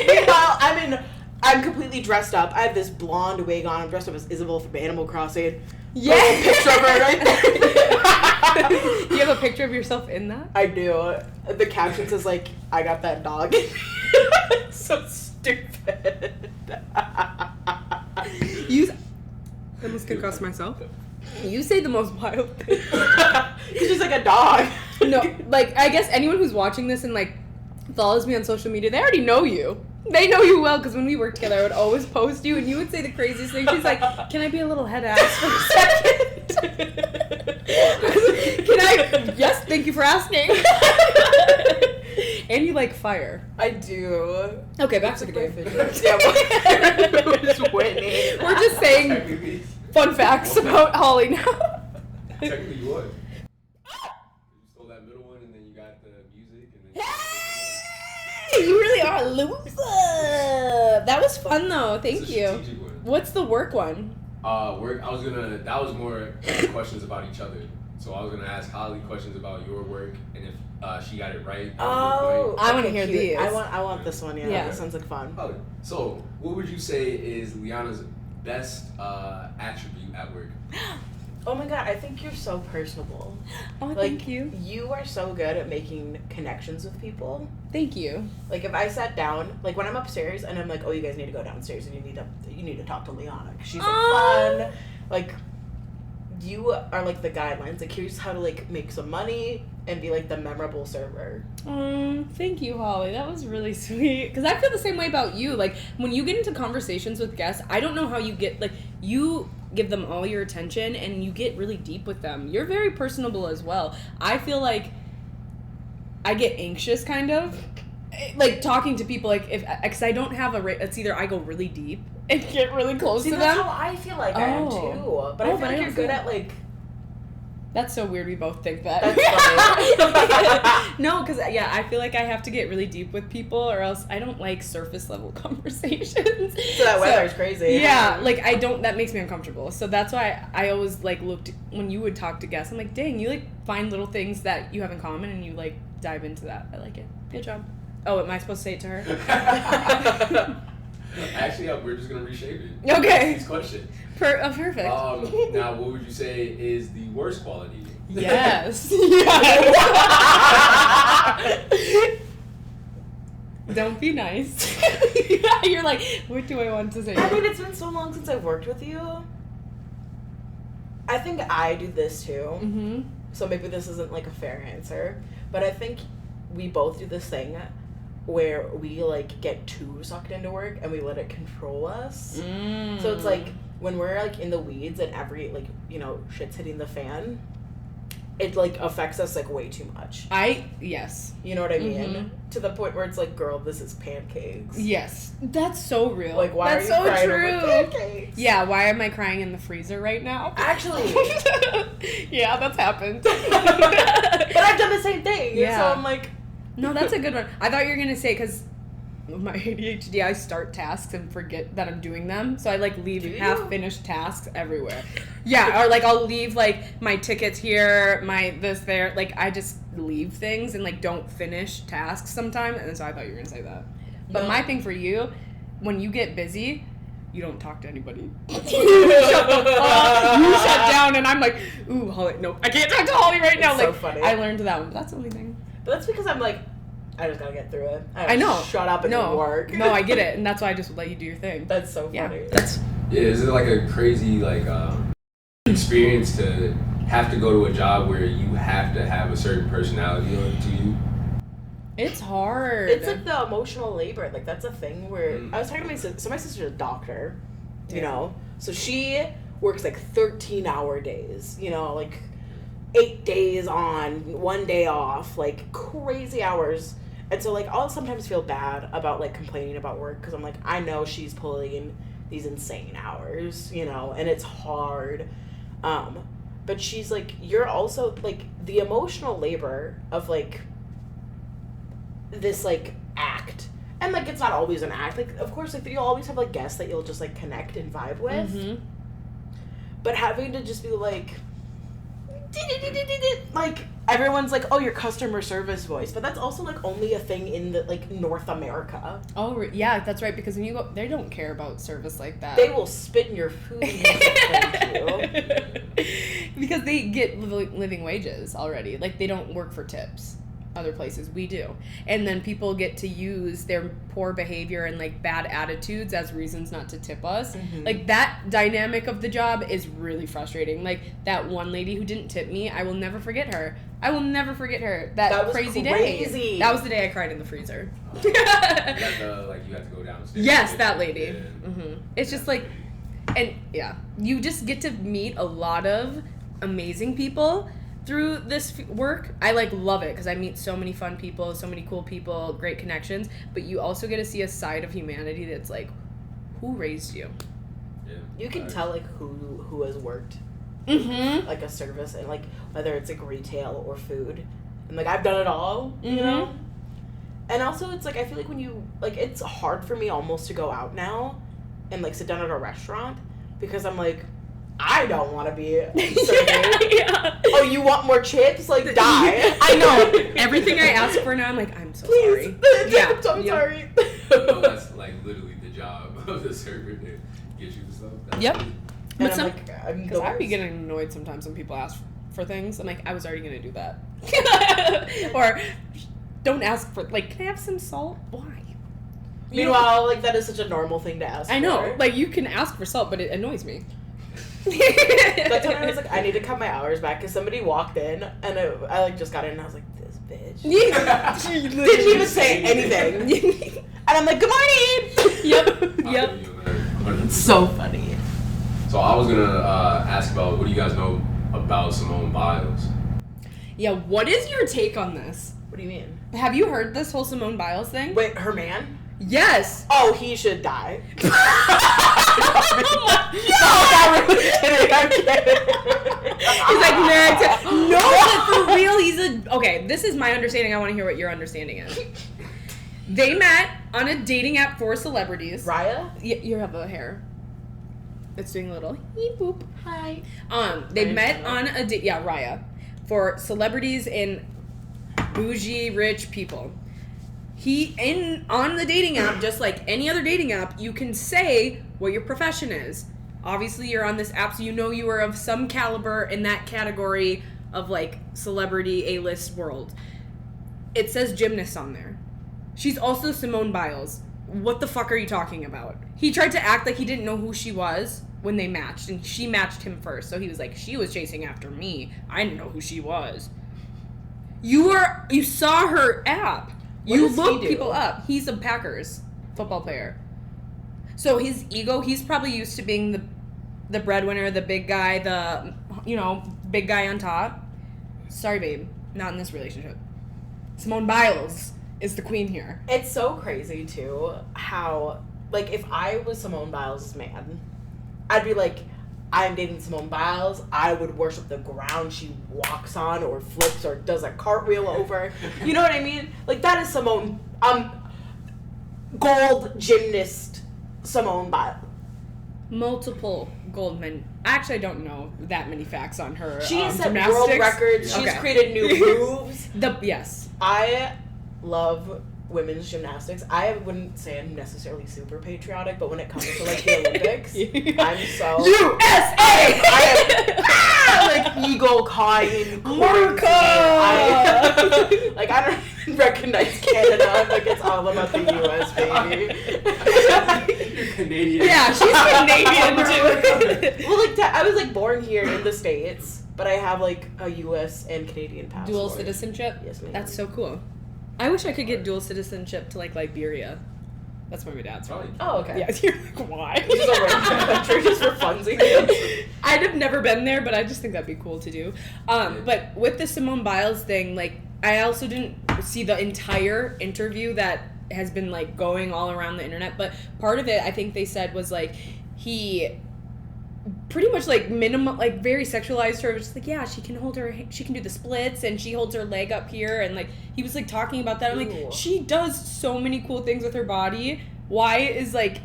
Meanwhile, I'm completely dressed up. I have this blonde wig on. I'm dressed up as Isabel from Animal Crossing.
Yeah.
A picture of her right there.
You have a picture of yourself in that?
I do. The caption says like, I got that dog. So stupid.
I almost concussed myself. You say the most wild thing.
He's just like a dog.
No, like, I guess anyone who's watching this and, like, follows me on social media, they already know you. They know you well, because when we worked together, I would always post you, and you would say the craziest things. She's like, can I be a little head ass for a second? Can I? Yes, thank you for asking. And you like fire.
I do.
Okay, back to the game.
Yeah, Whitney.
We're just saying
Technically,
fun facts about Holly now.
technically you would. You stole that middle one and then you got the music and then.
Hey, you really are a loser. That was fun though. Thank
It's a
you.
strategic one.
What's the work one?
That was more questions about each other. So I was gonna ask Holly questions about your work, and if she got it right.
Oh,
I want to hear
cute.
these.
I want this one. Yeah,
Yeah.
This sounds like fun.
Oh, so what would you say is Leauna's best attribute at work?
Oh my god, I think you're so personable.
Oh,
Like,
thank you.
You are so good at making connections with people.
Thank you.
Like if I sat down, like when I'm upstairs and I'm like, oh, you guys need to go downstairs and you need to talk to Leauna 'cause she's like, fun. Like you are like the guidelines. Like here's how to like make some money and be like the memorable server.
Thank you, Holly. That was really sweet. Because I feel the same way about you. Like, when you get into conversations with guests, I don't know how you get, like, you give them all your attention and you get really deep with them. You're very personable as well. I feel like I get anxious, kind of. Like, talking to people, like, because I don't have it's either I go really deep and get really close
See,
to
that's
them.
how I feel like I am too. But I feel like you're good at like.
That's so weird. We both think that.
That's funny.
No, because I feel like I have to get really deep with people, or else I don't like surface level conversations.
So that weather's crazy.
Yeah, like I don't. That makes me uncomfortable. So that's why I always like looked when you would talk to guests. I'm like, dang, you like find little things that you have in common, and you like dive into that. I like it. Good job. Oh, am I supposed to say it to her?
Actually, we're just gonna reshape it.
Okay.
Next question.
Perfect.
Now, what would you say is the worst quality?
Yes. Don't be nice. You're like, what do I want to say?
I mean, it's been so long since I've worked with you. I think I do this too.
Mm-hmm.
So maybe this isn't like a fair answer, but I think we both do this thing where we like get too sucked into work and we let it control us. So it's like when we're like in the weeds and every like, you know, shit's hitting the fan, it like affects us like way too much.
Yes.
You know what I mean?
Mm-hmm.
To the point where it's like, girl, this is pancakes.
Yes. That's so real.
Like, why
That's
are you
so
crying
true.
over pancakes?
Yeah, why am I crying in the freezer right now?
Actually.
Yeah, that's happened.
But I've done the same thing.
Yeah.
So I'm like.
No, that's a good one. I thought you were going to say, because of my ADHD, I start tasks and forget that I'm doing them. So I like leave half-finished tasks everywhere. Yeah, or like I'll leave like my tickets here, my this there. Like I just leave things and like don't finish tasks sometimes. And so I thought you were going to say that. But
No.
my thing for you, when you get busy, you don't talk to anybody. You shut down, and I'm like, ooh, Holly, no, I can't talk to Holly right now.
It's
like,
so funny.
I learned that one. But that's the only thing.
But that's because I'm like, I just gotta get through it.
I know.
Shut up and work.
No, I get it, and that's why I just let you do your thing.
That's so funny.
Yeah, that's.
Yeah, is it like a crazy like experience to have to go to a job where you have to have a certain personality to you?
It's hard.
It's like the emotional labor. Like that's a thing where I was talking to my sister. So my sister's a doctor, you know. So she works like 13-hour days. You know, like 8 days on, 1 day off, like crazy hours. And so like I'll sometimes feel bad about like complaining about work because I'm like I know she's pulling these insane hours, you know, and it's hard. But she's like, you're also like the emotional labor of like this like act, and like it's not always an act. Like of course, like you'll always have like guests that you'll just like connect and vibe with.
Mm-hmm.
But having to just be like everyone's like, oh, your customer service voice, but that's also like only a thing in the like North America.
Oh yeah, that's right. Because when you go, they don't care about service like that.
They will spit in your food. Thank you.
Because they get living wages already. Like they don't work for tips. Other places we do, and then people get to use their poor behavior and like bad attitudes as reasons not to tip us.
Mm-hmm.
Like that dynamic of the job is really frustrating. Like that one lady who didn't tip me, I will never forget her. That
That was
crazy day. That was the day I cried in the freezer.
You have to go downstairs.
Yes, that lady.
Yeah.
Mm-hmm. It's just like, and yeah, you just get to meet a lot of amazing people through this work. I like love it because I meet so many fun people, so many cool people, great connections, but you also get to see a side of humanity that's like, who raised you?
Yeah.
You can tell like who has worked
Mm-hmm.
like a service, and like whether it's like retail or food, and like I've done it all,
Mm-hmm.
you know. And also it's like I feel like when you like it's hard for me almost to go out now and like sit down at a restaurant because I'm like I don't want to be served. Yeah. Oh, you want more chips? Like, die.
I know. Everything I ask for now, I'm like, I'm so sorry.
Yeah, I'm so sorry.
No, that's like literally the job of the server to get you the stuff.
Yep.
And
But
I'm like,
because I'd be getting annoyed sometimes when people ask for things. I'm like, I was already gonna do that. Or don't ask for, like, can I have some salt? Why?
Meanwhile, like, that is such a normal thing to ask
I know.
for.
Like, you can ask for salt, but it annoys me.
That time I was like, I need to cut my hours back because somebody walked in and I like just got in and I was like, this bitch. Didn't even say anything. And I'm like, good morning.
Yep.
So funny.
So I was gonna ask about, what do you guys know about Simone Biles?
Yeah, what is your take on this?
What do you mean?
Have you heard this whole Simone Biles thing?
Wait, her man?
Yes.
Oh, he should die. No, I'm really kidding. I'm kidding.
He's like, next. No, but for real, he's a... Okay, this is my understanding. I want to hear what your understanding is. They met on a dating app for celebrities.
Raya?
You have the hair. It's doing a little beep boop.
Hi.
They met on a date... Yeah, Raya. For celebrities and bougie, rich people. On the dating app, just like any other dating app, you can say what your profession is. Obviously, you're on this app, so you know you are of some caliber in that category of, like, celebrity A-list world. It says gymnast on there. She's also Simone Biles. What the fuck are you talking about? He tried to act like he didn't know who she was when they matched, and she matched him first. So he was like, she was chasing after me. I didn't know who she was. You saw her app. You look people up. He's a Packers football player. So his ego, he's probably used to being the breadwinner, the big guy, big guy on top. Sorry, babe. Not in this relationship. Simone Biles is the queen here.
It's so crazy, too, how, like, if I was Simone Biles' man, I'd be like, I'm dating Simone Biles. I would worship the ground she walks on or flips or does a cartwheel over. You know what I mean? Like, that is Simone, gold gymnast Simone Biles.
Multiple gold men. Actually, I don't know that many facts on her.
She has set
gymnastics.
world records. She's created new moves.
Yes.
I love women's gymnastics. I wouldn't say I'm necessarily super patriotic, but when it comes to, like, the Olympics, I'm so...
USA!
I am, like, eagle cawing.
America!
I don't even recognize Canada. I'm like, it's all about the US, baby.
You're Canadian.
Yeah, she's Canadian, too.
Well, like, I was, like, born here in the States, but I have, like, a US and Canadian passport.
Dual citizenship?
Yes, ma'am.
That's so cool. I wish I could get dual citizenship to, like, Liberia. That's where my dad's from.
Oh, okay.
Yeah, you're like, why?
Just a random country just for funsies.
I'd have never been there, but I just think that'd be cool to do. But with the Simone Biles thing, like, I also didn't see the entire interview that has been, like, going all around the internet, but part of it, I think they said, was, like, he pretty much, like, like, very sexualized her. Just like, yeah, she can do the splits, and she holds her leg up here, and, like, he was, like, talking about that. I'm like, she does so many cool things with her body. Why is, like,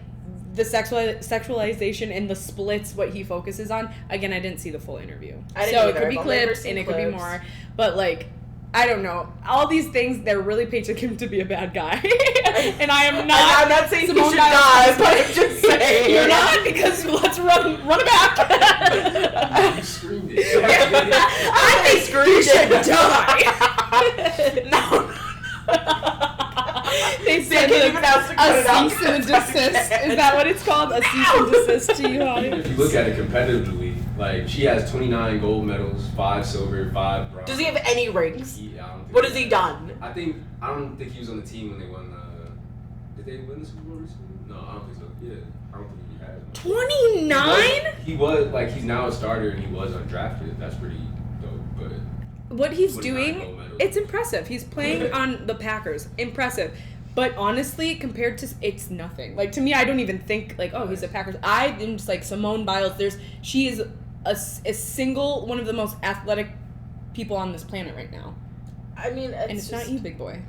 the sexualization and the splits what he focuses on? Again, I didn't see the full interview. So it could be clips, and it could be more, but, like, I don't know. All these things, they're really painting him to be a bad guy. And I am not.
I'm not saying
Simone
he should die, but I'm just saying.
You're not, because let's run it back.
You screamed it.
I think
He should die.
No.
They said a cease and desist. Is that what it's called? A cease and desist to you, honey?
If you look at it competitively, like, she has 29 gold medals, 5 silver, 5 bronze.
Does he have any rings?
Yeah, I don't think
What has he done?
I don't think he was on the team when they won did they win the Super Bowl recently? No, I don't think so. Yeah, I don't think he had.
29?
He was like, he's now a starter and he was undrafted. That's pretty dope, but...
What he's
29
doing,
gold medals.
it's impressive. He's playing on the Packers. Impressive. But honestly, compared to, it's nothing. Like, to me, I don't even think, like, oh, he's a Packers. I'm just like, Simone Biles, she is a single, one of the most athletic people on this planet right now.
I mean,
And it's not you, big boy.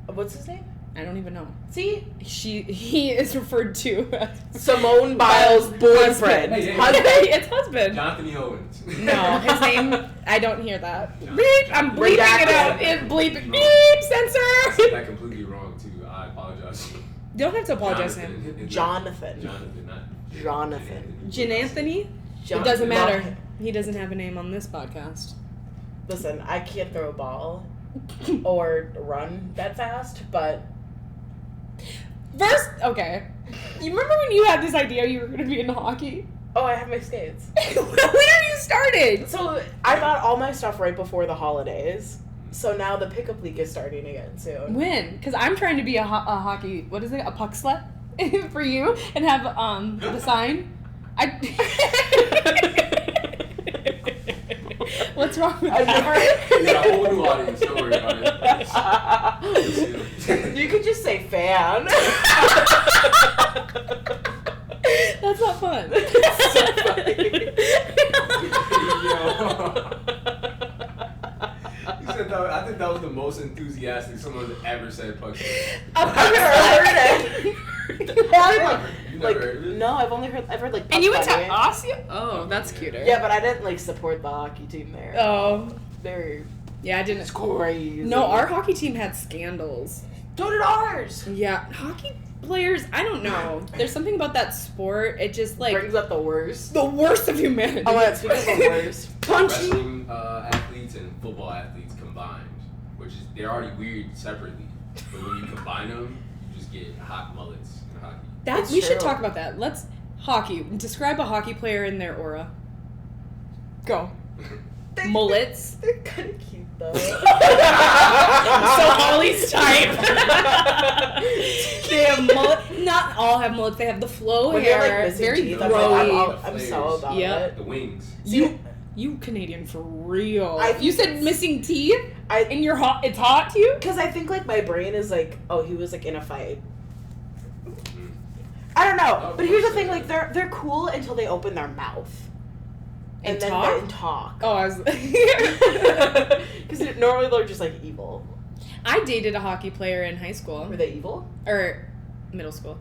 What's his name?
I don't even know.
See?
He is referred to as
Simone Biles' boyfriend.
Husband. It's husband.
Jonathan E. Owens.
No, his name, I don't hear that.
Jonathan.
Beep, I'm bleeping it out.
Redacted.
It bleep, beep, censor.
That completely wrong too. I apologize.
You don't have to apologize to him.
Jonathan.
Jonathan, not
Jonathan.
Jananthony?
John-
It doesn't matter.
Love-
He doesn't have a name on this podcast.
Listen, I can't throw a ball or run that fast, but
First, okay. You remember when you had this idea you were going to be in hockey?
oh, I have my skates.
When are you started?
So I bought all my stuff right before the holidays. So now the pickup league is starting again soon.
When? Because I'm trying to be a hockey, what is it, a puck slut for you and have the sign. What's wrong with
I've
that?
You got a whole new audience. Don't worry about it.
You could just say fan.
That's not fun.
So funny.
You said that, I think that was the most enthusiastic someone's ever said puck.
I've never heard it.
You never
Like,
heard of it?
no, I've heard like.
And you went to
Puck Bunny.
Osceola? Oh, that's cuter.
Yeah, but I didn't like support the hockey team there.
Oh.
They're
Yeah, I didn't.
it's crazy.
No, our hockey team had scandals.
So did ours.
Yeah, hockey players, I don't know. There's something about that sport, it just like
Brings up the worst.
the worst of humanity.
Oh, yeah, speaking of the worst.
Punching.
Wrestling athletes and football athletes combined, which is they're already weird separately, but when you combine them, you just get hot mullets in hockey.
That
It's
we should
true.
talk about that. Let's hockey. Describe a hockey player in their aura. Go. Mullets.
They're kind of cute though.
So Ollie's type. They have mullet. Not all have mullets. They have the flow
When they're,
hair.
like, missing
Very
teeth,
growy.
I'm so about
Yep.
it.
The wings.
You Canadian for real.
I-
You said missing teeth,
I
and you're hot. It's hot to you.
because I think like my brain is like, oh, he was like in a fight. I don't know,
Oh,
but here's the
say
thing:
that.
like they're cool until they open their mouth
And
then
talk?
they talk.
Oh, I was.
Because normally they're just like evil.
I dated a hockey player in high school
Were they evil?
or middle school.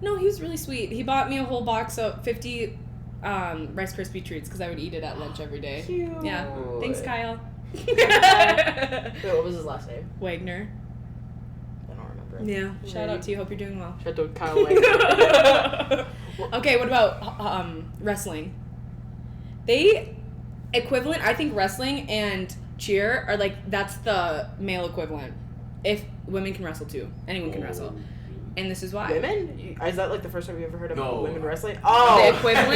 No, he was really sweet. He bought me a whole box of 50 Rice Krispie treats because I would eat it at lunch every day.
Cute.
Yeah. Thanks, Kyle.
Wait, what was his last name?
Wagner.
I don't remember.
Yeah. Shout out to you. Hope you're doing well.
Shout out to Kyle Wagner.
Okay, what about wrestling? They equivalent. I think wrestling and cheer are like that's the male equivalent. If women can wrestle too, anyone can wrestle, and this is why.
Women? Is that like the first time you ever heard of
No.
women wrestling? Oh,
The equivalent.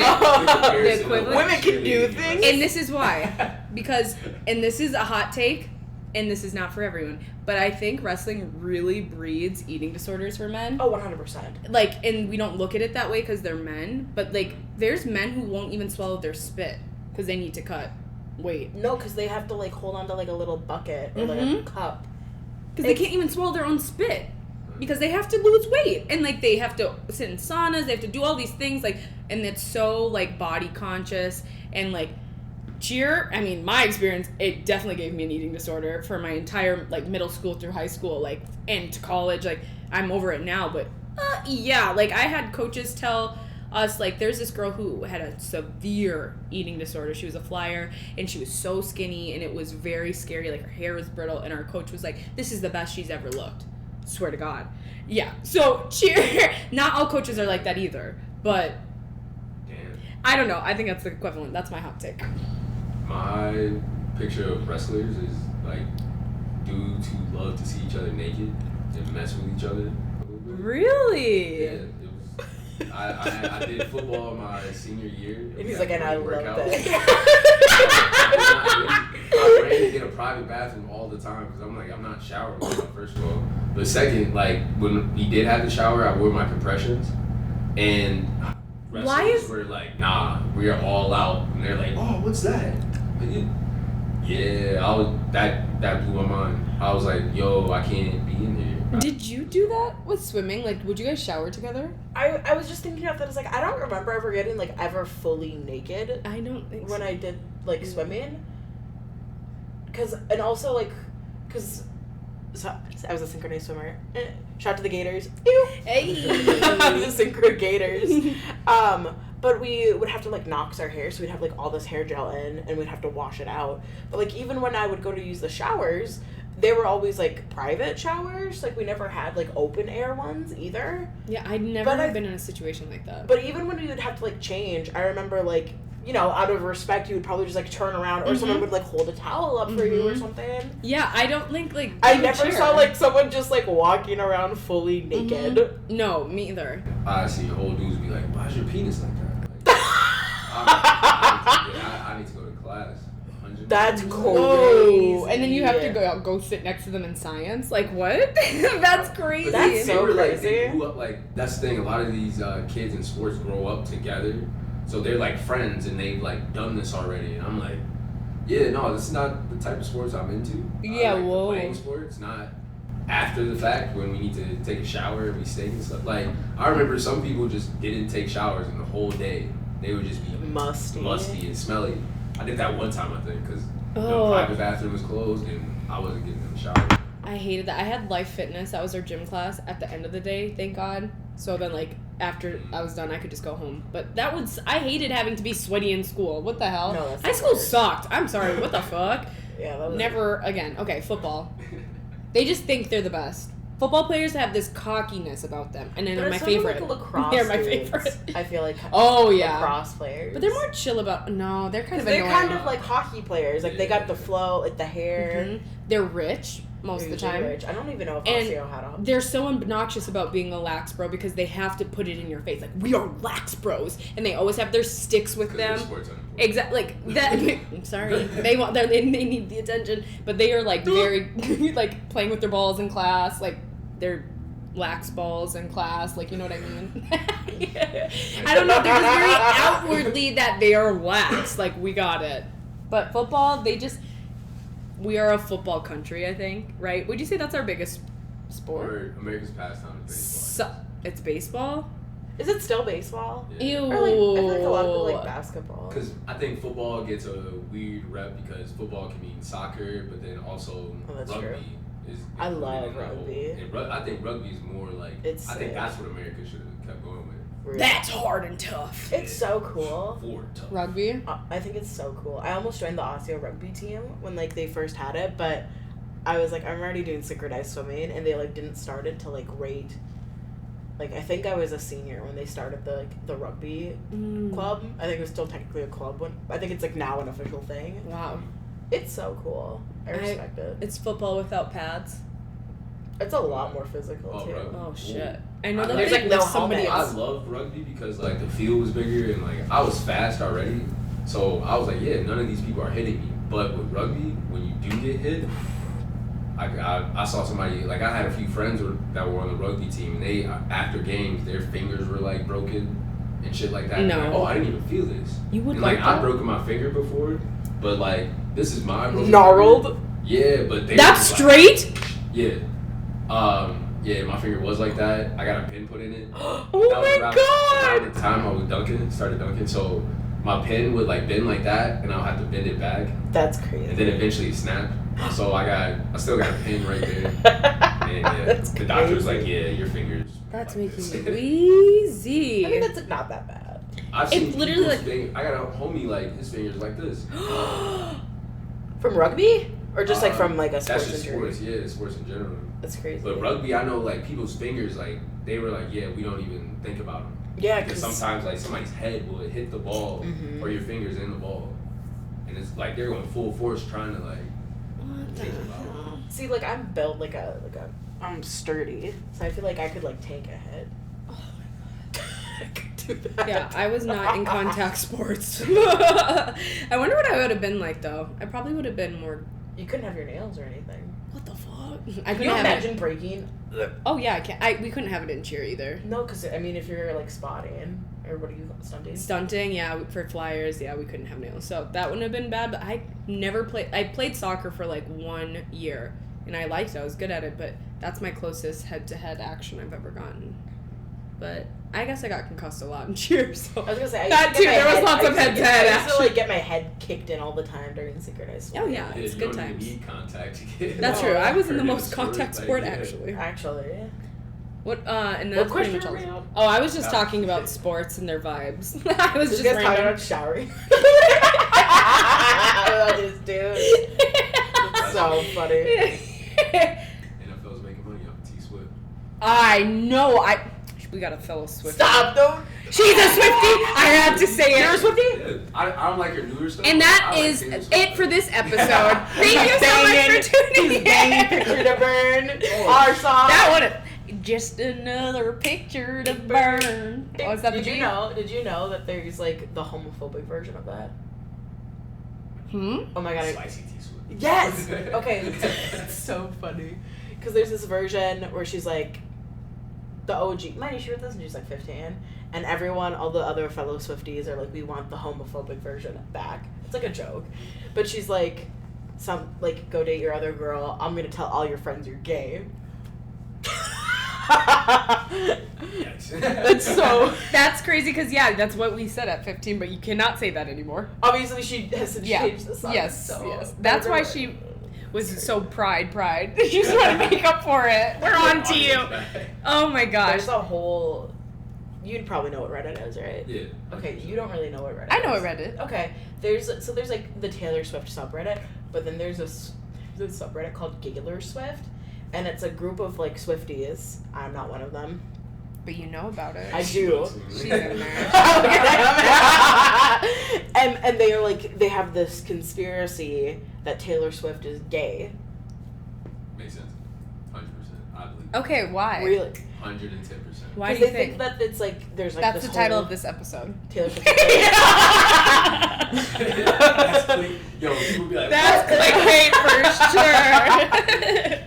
The equivalent.
Women can do things.
And this is why, because, and this is a hot take, and this is not for everyone, but I think wrestling really breeds eating disorders for men.
Oh, 100%.
Like, and we don't look at it that way because they're men, but like, there's men who won't even swallow their spit because they need to cut weight.
No, because they have to like hold on to like a little bucket or like a
Mhm.
cup.
Because they can't even swallow their own spit. Because they have to lose weight. And, like, they have to sit in saunas. They have to do all these things. Like, and it's so, like, body conscious. And, like, cheer, I mean, my experience, it definitely gave me an eating disorder for my entire, like, middle school through high school. Like, and to college. Like, I'm over it now. But, yeah. Like, I had coaches tell us, like, there's this girl who had a severe eating disorder. She was a flyer, and she was so skinny, and it was very scary. Like, her hair was brittle, and our coach was like, this is the best she's ever looked. Swear to God. Yeah. So, cheer. Not all coaches are like that either. But,
Damn.
I don't know. I think that's the equivalent. That's my hot take.
My picture of wrestlers is like dudes who love to see each other naked and mess with each other.
Really?
Yeah, it was. I did football my senior year.
And he's like, and I love
it.
that.
I ran to get a private bathroom all the time because I'm like, I'm not showering, first of all. But second, like, when we did have the shower, I wore my compressions. And
Why
wrestlers
is-
were like, nah, we are all out. And they're like, oh, what's that? Yeah, that blew my mind. I was like, yo, I can't be in here.
Did you do that with swimming? Like, would you guys shower together?
I was just thinking about that. I was like, I don't remember ever getting like ever fully naked
I don't think
when
so.
I did like swimming. And also like, cause So I was a synchronized swimmer. Shout out to the Gators. Ew.
Hey.
The synchro Gators. But we would have to like nox our hair, so we'd have like all this hair gel in, and we'd have to wash it out. But like even when I would go to use the showers, they were always like private showers. Like we never had like open air ones either.
Yeah, I'd never been in a situation like that.
But even when we would have to like change, I remember like, you know, out of respect, you would probably just like turn around, or someone would like hold a towel up for you or something.
Yeah, I don't think like
I never saw like someone just like walking around fully naked.
No, me either.
I see old dudes be like, why's your penis like that? Like, I need to go to class. 100%.
That's crazy.
Whoa. And then you have to go sit next to them in science. Like what? That's crazy.
That's so
like,
crazy.
they grew up, like, that's the thing. A lot of these kids in sports grow up together, so they're like friends, and they've like done this already. And I'm like, yeah, no, this is not the type of sports I'm into.
Yeah,
I like
whoa.
Playing sports, not after the fact when we need to take a shower and we stink and stuff. Like I remember some people just didn't take showers in the whole day. They would just be musty and smelly. I did that one time, I think, because the private bathroom was closed and I wasn't getting in the shower.
I hated that. I had Life Fitness. That was our gym class at the end of the day, thank God. So then, like, after I was done, I could just go home. But I hated having to be sweaty in school. What the hell?
No, that's
high school sucked. I'm sorry. What the fuck?
Yeah, that was
Never again. Okay, football. They just think they're the best. Football players have this cockiness about them, and then they're my favorite.
Like lacrosse
they're my
dudes,
favorite.
I feel like.
Oh yeah,
lacrosse players.
But they're more chill about. No, they're kind of.
They're
annoying.
kind of like hockey players. Like they got the flow, like the hair.
Mm-hmm. They're rich most of the time.
Rich. I don't even know if
and
Osseo had a.
They're so obnoxious about being a lax bro because they have to put it in your face. Like we are lax bros, and they always have their sticks with them. Exactly, like that. I'm sorry, they need the attention, but they are like very like playing with their balls in class. Like they're lax balls in class. Like you know what I mean? I don't know. They're just very outwardly that they are lax. Like we got it, but football, we are a football country, I think, right? Would you say that's our biggest sport?
Or America's pastime is baseball.
It's baseball?
Is it still baseball?
Yeah.
Ew.
Or like, I feel like a lot of people like basketball.
Because I think football gets a weird rep because football can mean soccer, but then also rugby
true.
is.
I love rugby.
And I think rugby is more like. I think that's what America should have kept going with.
Really.
That's hard and tough.
It's so cool.
Tough.
Rugby?
I think it's so cool. I almost joined the Osseo rugby team when like they first had it, but I was like, I'm already doing synchronized swimming, and they like didn't start it till like grade. Like I think I was a senior when they started the rugby club. I think it was still technically a club when I think it's like now an official thing.
Wow.
It's so cool. I respect it.
It's football without pads.
It's a lot more physical too.
Rugby.
Oh shit.
Ooh.
I know that
There's,
they
like, no
lift somebody
helmet.
else.
I love rugby because like the field was bigger and like I was fast already, so I was like, yeah, none of these people are hitting me. But with rugby, when you do get hit, I saw somebody like I had a few friends that were on the rugby team, and they after games their fingers were like broken and shit like that.
No.
Like, oh, I didn't even feel this.
You would
and,
like
I've
that?
broken my finger before, but like this is my broken
Gnarled.
finger. Yeah, but they
That's
were, like,
straight?
Yeah. Yeah, my finger was like that. I got a pin put in it.
Oh
That was
my god!
Around the time I was started dunking, so my pin would like bend like that, and I'll have to bend it back,
That's crazy.
and then eventually it snapped. So I still got a pin right there, and yeah,
That's
the doctor was
crazy.
like, yeah, your fingers.
That's
like
making
this.
me wheezy.
I mean, that's not that bad.
I've seen
It's literally
people's
like-
I got a homie like his fingers like this.
From rugby? Or just like from like a
That's
sports
just
injury?
sports, yeah, sports in general.
That's crazy.
But rugby, I know like people's fingers, like they were like, yeah, we don't even think about them.
Yeah,
Because sometimes like somebody's head will hit the ball or your fingers in the ball, and it's like they're going full force trying to like take the ball.
See, like I'm built like I'm sturdy, so I feel like I could like tank a hit.
Oh my
I could do that.
Yeah, I was not in contact sports. I wonder what I would have been like though. I probably would have been more.
You couldn't have your nails or anything.
What the fuck? I
Can
couldn't
you
have
imagine
it.
breaking?
Oh yeah, I can't. We couldn't have it in cheer either.
No, because I mean, if you're like spotting or what do you stunting?
Stunting, yeah, for flyers, yeah, we couldn't have nails. So that wouldn't have been bad, but I never played. I played soccer for like 1 year, and I liked it. I was good at it, but that's my closest head-to-head action I've ever gotten. But I guess I got concussed a lot in cheer, so.
I was gonna say,
That too, there was lots of head-to-head
I used to,
action.
like, get my head kicked in all the time during synchronized
Oh,
swimming.
yeah, it's
you
good
don't
times.
even need contact to get
That's
No.
true. I was in the
Forget
most
the sport,
contact
like,
sport,
yeah.
actually.
Actually.
What, and that's
What
pretty
question
much
are we
all.
on?
Oh, I was just
Yeah.
talking about sports and their vibes. I was
This
just
guy's talking
random.
about showering. This dude. It's so funny.
NFL's making money off of T Swift.
I know. We gotta fill a Swiftie.
Stop, don't.
She's a Swiftie. I had to say
You're a
it.
Swiftie?
Yeah, I don't like her newer stuff.
And that
I like
is
Taylor Swift.
it for this episode. Thank you so much for tuning
He's
in.
banging Picture to Burn. Our song.
That one. Just another picture to burn. Oh, is that the
Did you
beat?
know? Did you know that there's like the homophobic version of that? Oh my god!
Spicy T Swift.
Yes. Okay. It's so funny because there's this version where she's like the OG. Mind you, she wrote this when she was like 15, and everyone, all the other fellow Swifties are like, we want the homophobic version back. It's like a joke, but she's like, go date your other girl. I'm gonna tell all your friends you're gay.
Yikes.
That's so.
That's crazy because that's what we said at 15, but you cannot say that anymore.
Obviously, she has to change the song.
Yes,
so
yes. That's why
everyone-
she was so pride. She just wanted to make up for it. We're on to you. Oh my gosh.
There's a whole. You'd probably know what Reddit is, right?
Yeah.
Okay, you don't really know what Reddit is.
I know what Reddit.
Okay, there's like the Taylor Swift subreddit, but then there's this subreddit called Giggler Swift, and it's a group of like Swifties. I'm not one of them.
But you know about it.
I do.
She's in there.
and they are like, they have this conspiracy that Taylor Swift is gay.
Makes sense. 100%. I believe.
Okay, why?
Really?
110%.
Why do
Because
you
they
think?
that it's like there's like
That's
this
the title
whole
of this episode.
Taylor Swift.
That's click. Yo, people be like,
That's clickbait for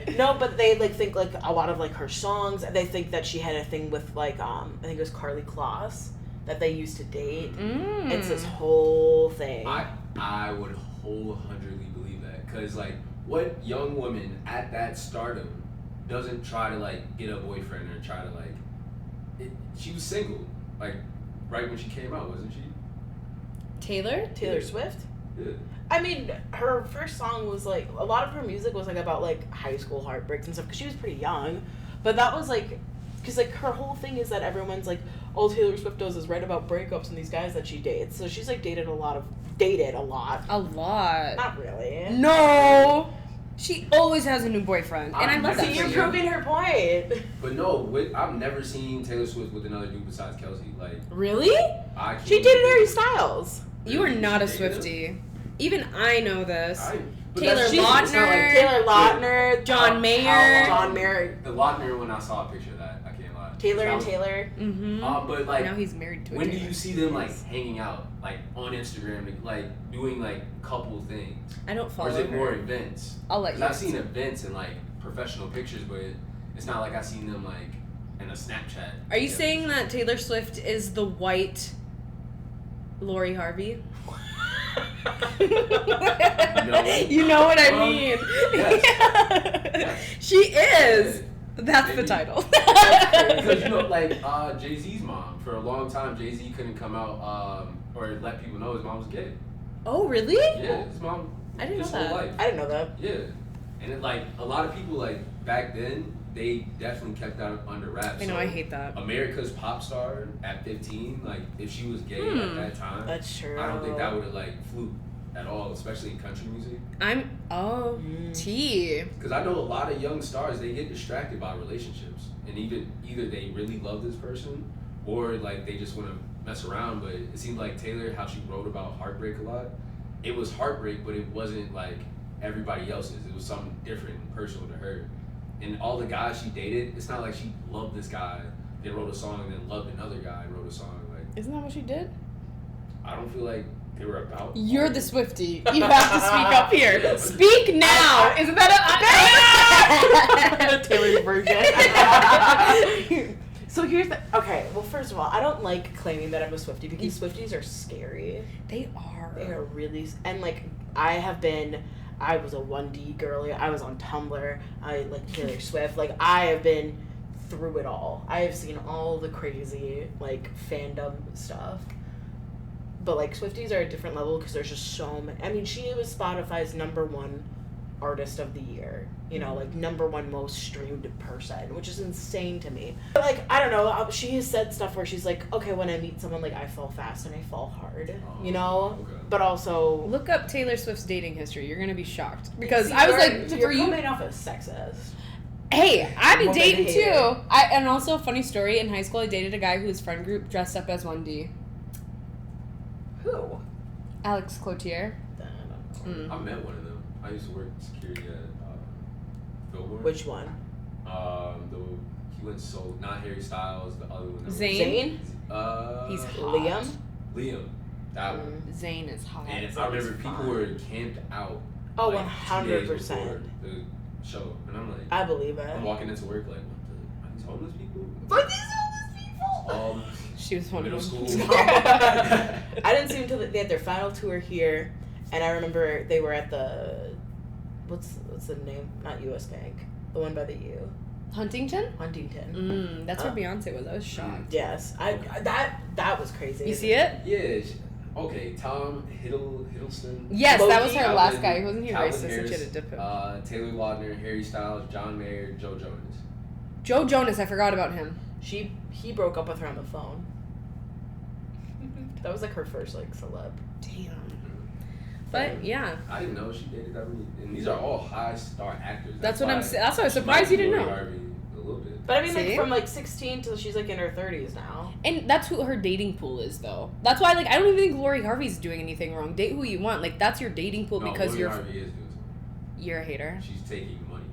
sure.
No, but they like think like a lot of like her songs. They think that she had a thing with like I think it was Carly Kloss that they used to date. It's this whole thing.
I would wholeheartedly believe that, because like, what young woman at that stardom doesn't try to like get a boyfriend or try to like she was single like right when she came out, wasn't she?
Taylor
Swift.
Yeah.
I mean, her first song was like a lot of her music was like about like high school heartbreaks and stuff because she was pretty young. But that was like, because like her whole thing is that everyone's like, all Taylor Swift does is write about breakups and these guys that she dates. So she's like dated a lot.
A lot.
Not really.
No. She always has a new boyfriend, and I love that
See,
for
you're
you.
proving her point.
But no, I've never seen Taylor Swift with another dude besides Kelsey. Like,
Really?
I can't
She dated
even-
Harry Styles.
You are not a
She dated him?
Swiftie. Even I know this.
But
Taylor
that's-
She's
Lautner.
it's not like Taylor Lautner,
John Mayer.
John Mayer,
The Lautner, when I saw a picture of that, I can't lie.
Taylor
That
and
was-
Taylor.
Mm-hmm.
But like,
Now he's married to a
when do
Taylor.
you see them like hanging out, like on Instagram, like doing like couple things?
I don't follow
Or is it
her.
more events?
I'll let
'Cause
you.
I've seen events and like professional pictures, but it's not like I've seen them like in a Snapchat.
Are you saying that Taylor Swift is the white Lori Harvey?
No.
You know what I
Well,
mean.
yes.
Yeah. She is.
Yeah.
That's the
Maybe.
title.
Because you know, like Jay-Z's mom, for a long time, Jay-Z couldn't come out or let people know his mom was gay.
Oh, really?
Yeah, his mom.
I didn't
his
know
whole
that.
life.
I didn't know that.
Yeah, and it, like a lot of people like back then, they definitely kept that under wraps.
I know,
So,
I hate that.
America's pop star at 15, like if she was gay at that time,
That's true.
I don't think that would have like flew at all, especially in country music.
T.
Because I know a lot of young stars, they get distracted by relationships, and either they really love this person, or like they just want to mess around. But it seemed like Taylor, how she wrote about heartbreak a lot, it was heartbreak, but it wasn't like everybody else's. It was something different and personal to her. And all the guys she dated, it's not like she loved this guy, they wrote a song, and then loved another guy, wrote a song. Like,
Isn't that what she did?
I don't feel like they were about.
You're the Swiftie. You have to speak up here. Speak now. Isn't that a
Taylor's version. So here's the well, first of all, I don't like claiming that I'm a Swiftie because Swifties are scary.
They are.
They are really and like I was a 1D girly. I was on Tumblr. I like Taylor Swift. Like I have been through it all. I have seen all the crazy, like, fandom stuff. But, like, Swifties are a different level because there's just so many. I mean, she was Spotify's #1 artist of the year. You know, like, #1 most streamed person, which is insane to me. But, like, I don't know. She has said stuff where she's like, okay, when I meet someone, like, I fall fast and I fall hard. You know?
Okay.
But also...
Look up Taylor Swift's dating history. You're gonna be shocked. Because
See,
I was like,
you're
for you...
coming off as sexist.
Hey, I be
Woman
dating
hater.
too. And also, funny story, in high school I dated a guy whose friend group dressed up as 1D.
Who?
Alex Cloutier.
I don't know.
I met one of them. I used to work security at Fillmore.
Which one?
He went so not Harry Styles. The other one.
Zayn?
He's
hot.
Liam. That one.
Zayn is hot.
And I remember people were camped out.
Oh,
like, 2 days
100%.
before the show, and I'm like,
I believe it.
I'm walking into work like, are these homeless people?
But these homeless people!
She was one
Middle
of them.
school.
I didn't see them until they had their final tour here, and I remember they were at the what's the name? Not U.S. Bank, the one by the U.
Huntington?
Huntington.
That's where Beyonce was. I was shocked.
Yes, that was crazy.
You see it?
Yeah. Okay, Tom Hiddleston.
Yes, that was
Loki.
her last guy. Wasn't he
Calvin
racist and
Harris,
she had to dip him?
Taylor Lautner, Harry Styles, John Mayer, Joe Jonas.
Joe Jonas, I forgot about him.
He broke up with her on the phone. That was like her first like celeb.
Damn. But yeah,
I didn't know she dated that many. And these are all high star actors.
that's what
why
I'm saying. That's why I was surprised you didn't
Lori
know.
Harvey a little bit.
But I mean,
See?
like from like 16 till she's like in her 30s now.
And that's who her dating pool is, though. That's why, like, I don't even think Lori Harvey's doing anything wrong. Date who you want. Like, that's your dating pool
No,
because
Lori
you're
Harvey is doing something.
you're a hater.
She's taking money.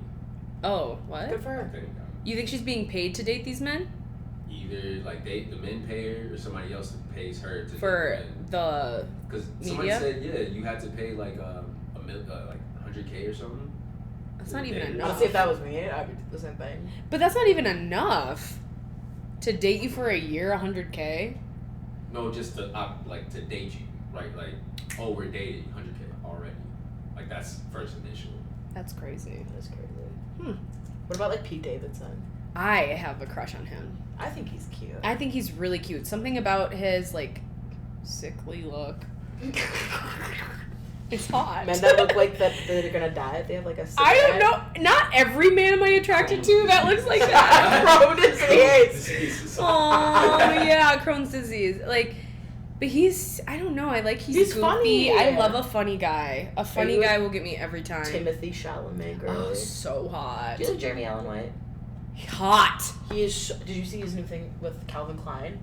Oh, what?
Good for
I
her.
think.
You think she's being paid to date these men
Either like the men pay her or somebody else pays her to
for the?
because somebody
media?
said you had to pay like like 100K or something.
That's not
to
even
date her.
enough.
Honestly, if that was me, I'd be the same thing.
But that's not even enough to date you for a year. 100K.
No, just to like to date you, right? Like, oh, we're dating 100K already. Like that's first initial.
That's crazy.
That's crazy. What about like Pete Davidson?
I have a crush on him.
I think he's cute.
I think he's really cute. Something about his like sickly look. It's hot.
Men that look like that they're gonna die. They have like a.
I don't know. Not every man am I attracted to that looks like that.
Crohn's disease.
Oh yeah, Crohn's disease. Like, but he's. I don't know. He's
He's
goofy.
funny.
I love a funny guy. A funny
you
guy will get me every time.
Timothy Chalamet, girl.
Oh, so hot.
Do you like Jeremy Allen White?
Hot.
He is. Did you see his new thing with Calvin Klein?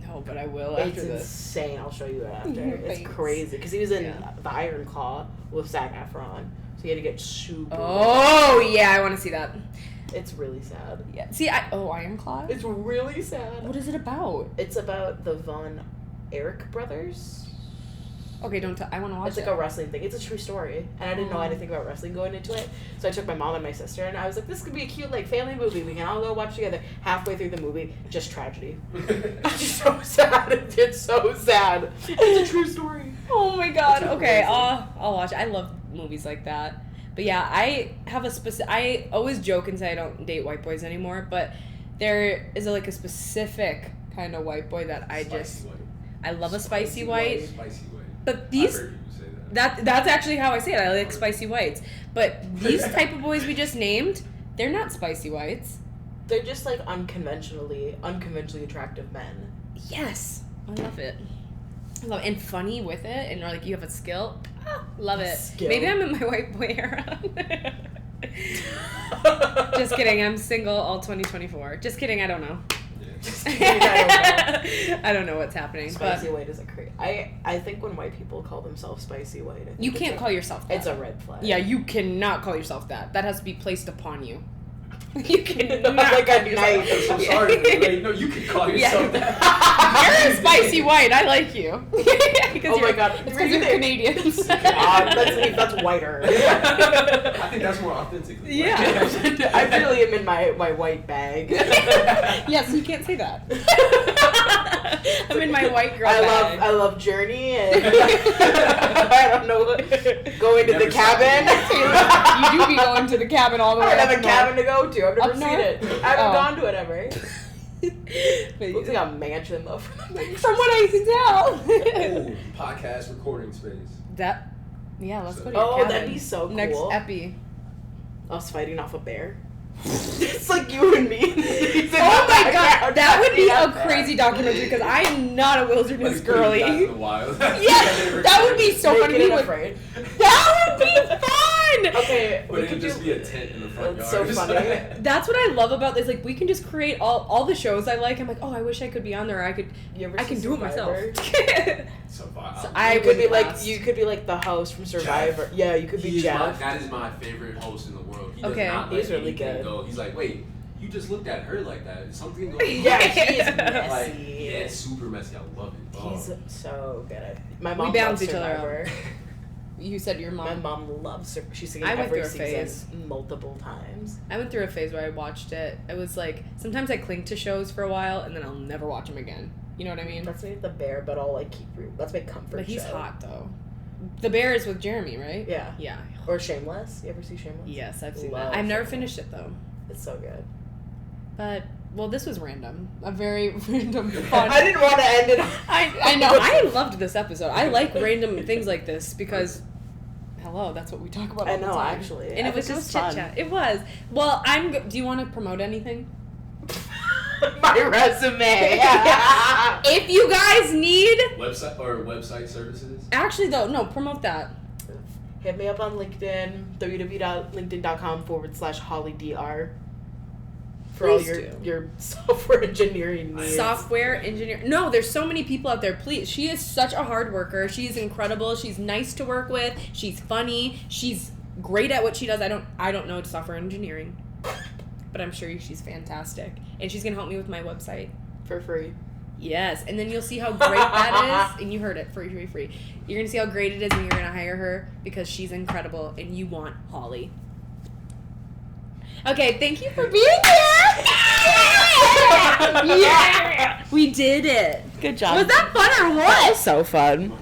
No, but I will after
It's
this.
insane. I'll show you it after. It's
Thanks.
crazy because he was in
Yeah.
The Iron Claw with Zac Efron, so he had to get super.
Oh yeah, I want to see that.
It's really sad.
Yeah. See, Iron Claw.
It's really sad.
What is it about?
It's about the Von Erich brothers.
Okay, don't. I want to watch
It's like
it.
a wrestling thing. It's a true story, and I didn't know anything about wrestling going into it. So I took my mom and my sister, and I was like, "This could be a cute like family movie. We can all go watch together." Halfway through the movie, just tragedy. It's just so sad. It's so sad. It's a true story.
Oh my god.
It's
Okay,
amazing.
I'll watch. I love movies like that. But yeah, I have a specific. I always joke and say I don't date white boys anymore, but there is a specific kind of white boy that I just.
White.
I love a spicy white.
Spicy white.
But
I've
these.
heard people say that.
That's actually how I say it. I like spicy whites. But these type of boys we just named, they're not spicy whites.
They're just like unconventionally attractive men.
Yes, I love it. I love it. And funny with it, and like you have a skill. Love it.
Skill.
Maybe I'm in my white boy era. Just kidding. I'm single all 2024. Just kidding. I don't know. I don't know what's happening.
Spicy
but
white is a crazy. I think when white people call themselves spicy white, I think
you
it's
can't call yourself that.
It's a red flag.
Yeah, you cannot call yourself that. That has to be placed upon you. You cannot
Like
call
a
yourself
knife.
I'm sorry, but no, you can call yourself that.
You're a spicy white. I like you.
Oh my god,
It's because you're
think?
Canadian.
That's whiter.
I think that's more authentic.
Yeah.
I really am in my white bag.
Yes, you can't say that. I'm I'm in my white girl
I
bag.
love Journey and I don't know what. Going to the cabin.
You do be going to the cabin all the way.
I don't have
up
a cabin to go to. I've never
Up
seen
north?
it. I haven't
Oh.
gone to it ever.
But
Looks like a mansion though. From
what I can tell.
Oh, podcast recording space.
That. Yeah, let's go to your
Oh,
cabin.
that'd be so cool.
Next epi.
Us fighting off a bear. It's like you and me.
Oh my god, that would be a crazy documentary because I am not a wilderness girly. Yes, that would be so funny.
Naked and Afraid.
That would be fun.
Okay,
But it could just be a tent in the front
That's
yard.
so funny.
That's what I love about this. Like, we can just create all the shows I like. I'm like, oh, I wish I could be on there. I can do it myself.
Survivor.
So I
You could
would
be like
last.
you could be like the host from Survivor. Yeah, you could be Jeff.
That is my favorite host in the world. He
Okay.
does not let
He's really
anything
good.
go. He's like, wait, you just looked at her like that. Is something going on?
Yeah, he's
Like,
messy.
yeah, super messy. I love it. Oh.
He's so good at it. My mom
balance
loves
each other out.
Survivor.
You said your
My
mom.
mom loves Survivor. She's seen
I went
every
through a
season
phase.
multiple times.
I went through a phase where I watched it. It was like, sometimes I cling to shows for a while and then I'll never watch them again. You know what I mean?
That's like the bear, but I'll like keep root. That's my comfort
But he's
show.
hot, though. The Bear is with Jeremy, right?
Yeah.
Yeah.
Or Shameless. You ever see Shameless?
Yes, I've seen
Love
that. I've never
Shameless.
finished it, though.
It's so good.
But, well, this was random. A very random fun.
I didn't want to end it.
I know. I loved this episode. I like random things like this because, hello, that's what we talk about all
I
the
know,
time.
actually.
And
I
it was
think
just
it's
chit
fun.
chat. It was. Well, do you want to promote anything?
My resume.
If you guys need,
website services.
actually though, no, promote that.
Hit me up on LinkedIn, www.linkedin.com/hollydr for all
Please do.
your software engineering needs.
Software engineer. No, there's so many people out there. Please, she is such a hard worker. She's incredible. She's nice to work with. She's funny. She's great at what she does. I don't know software engineering, but I'm sure she's fantastic. And she's gonna help me with my website.
For free.
Yes, and then you'll see how great that is. And you heard it, free. You're gonna see how great it is, and you're gonna hire her because she's incredible, and you want Holly. Okay, thank you for being here. Yeah, we did it.
Good job.
Was that fun or what?
So fun.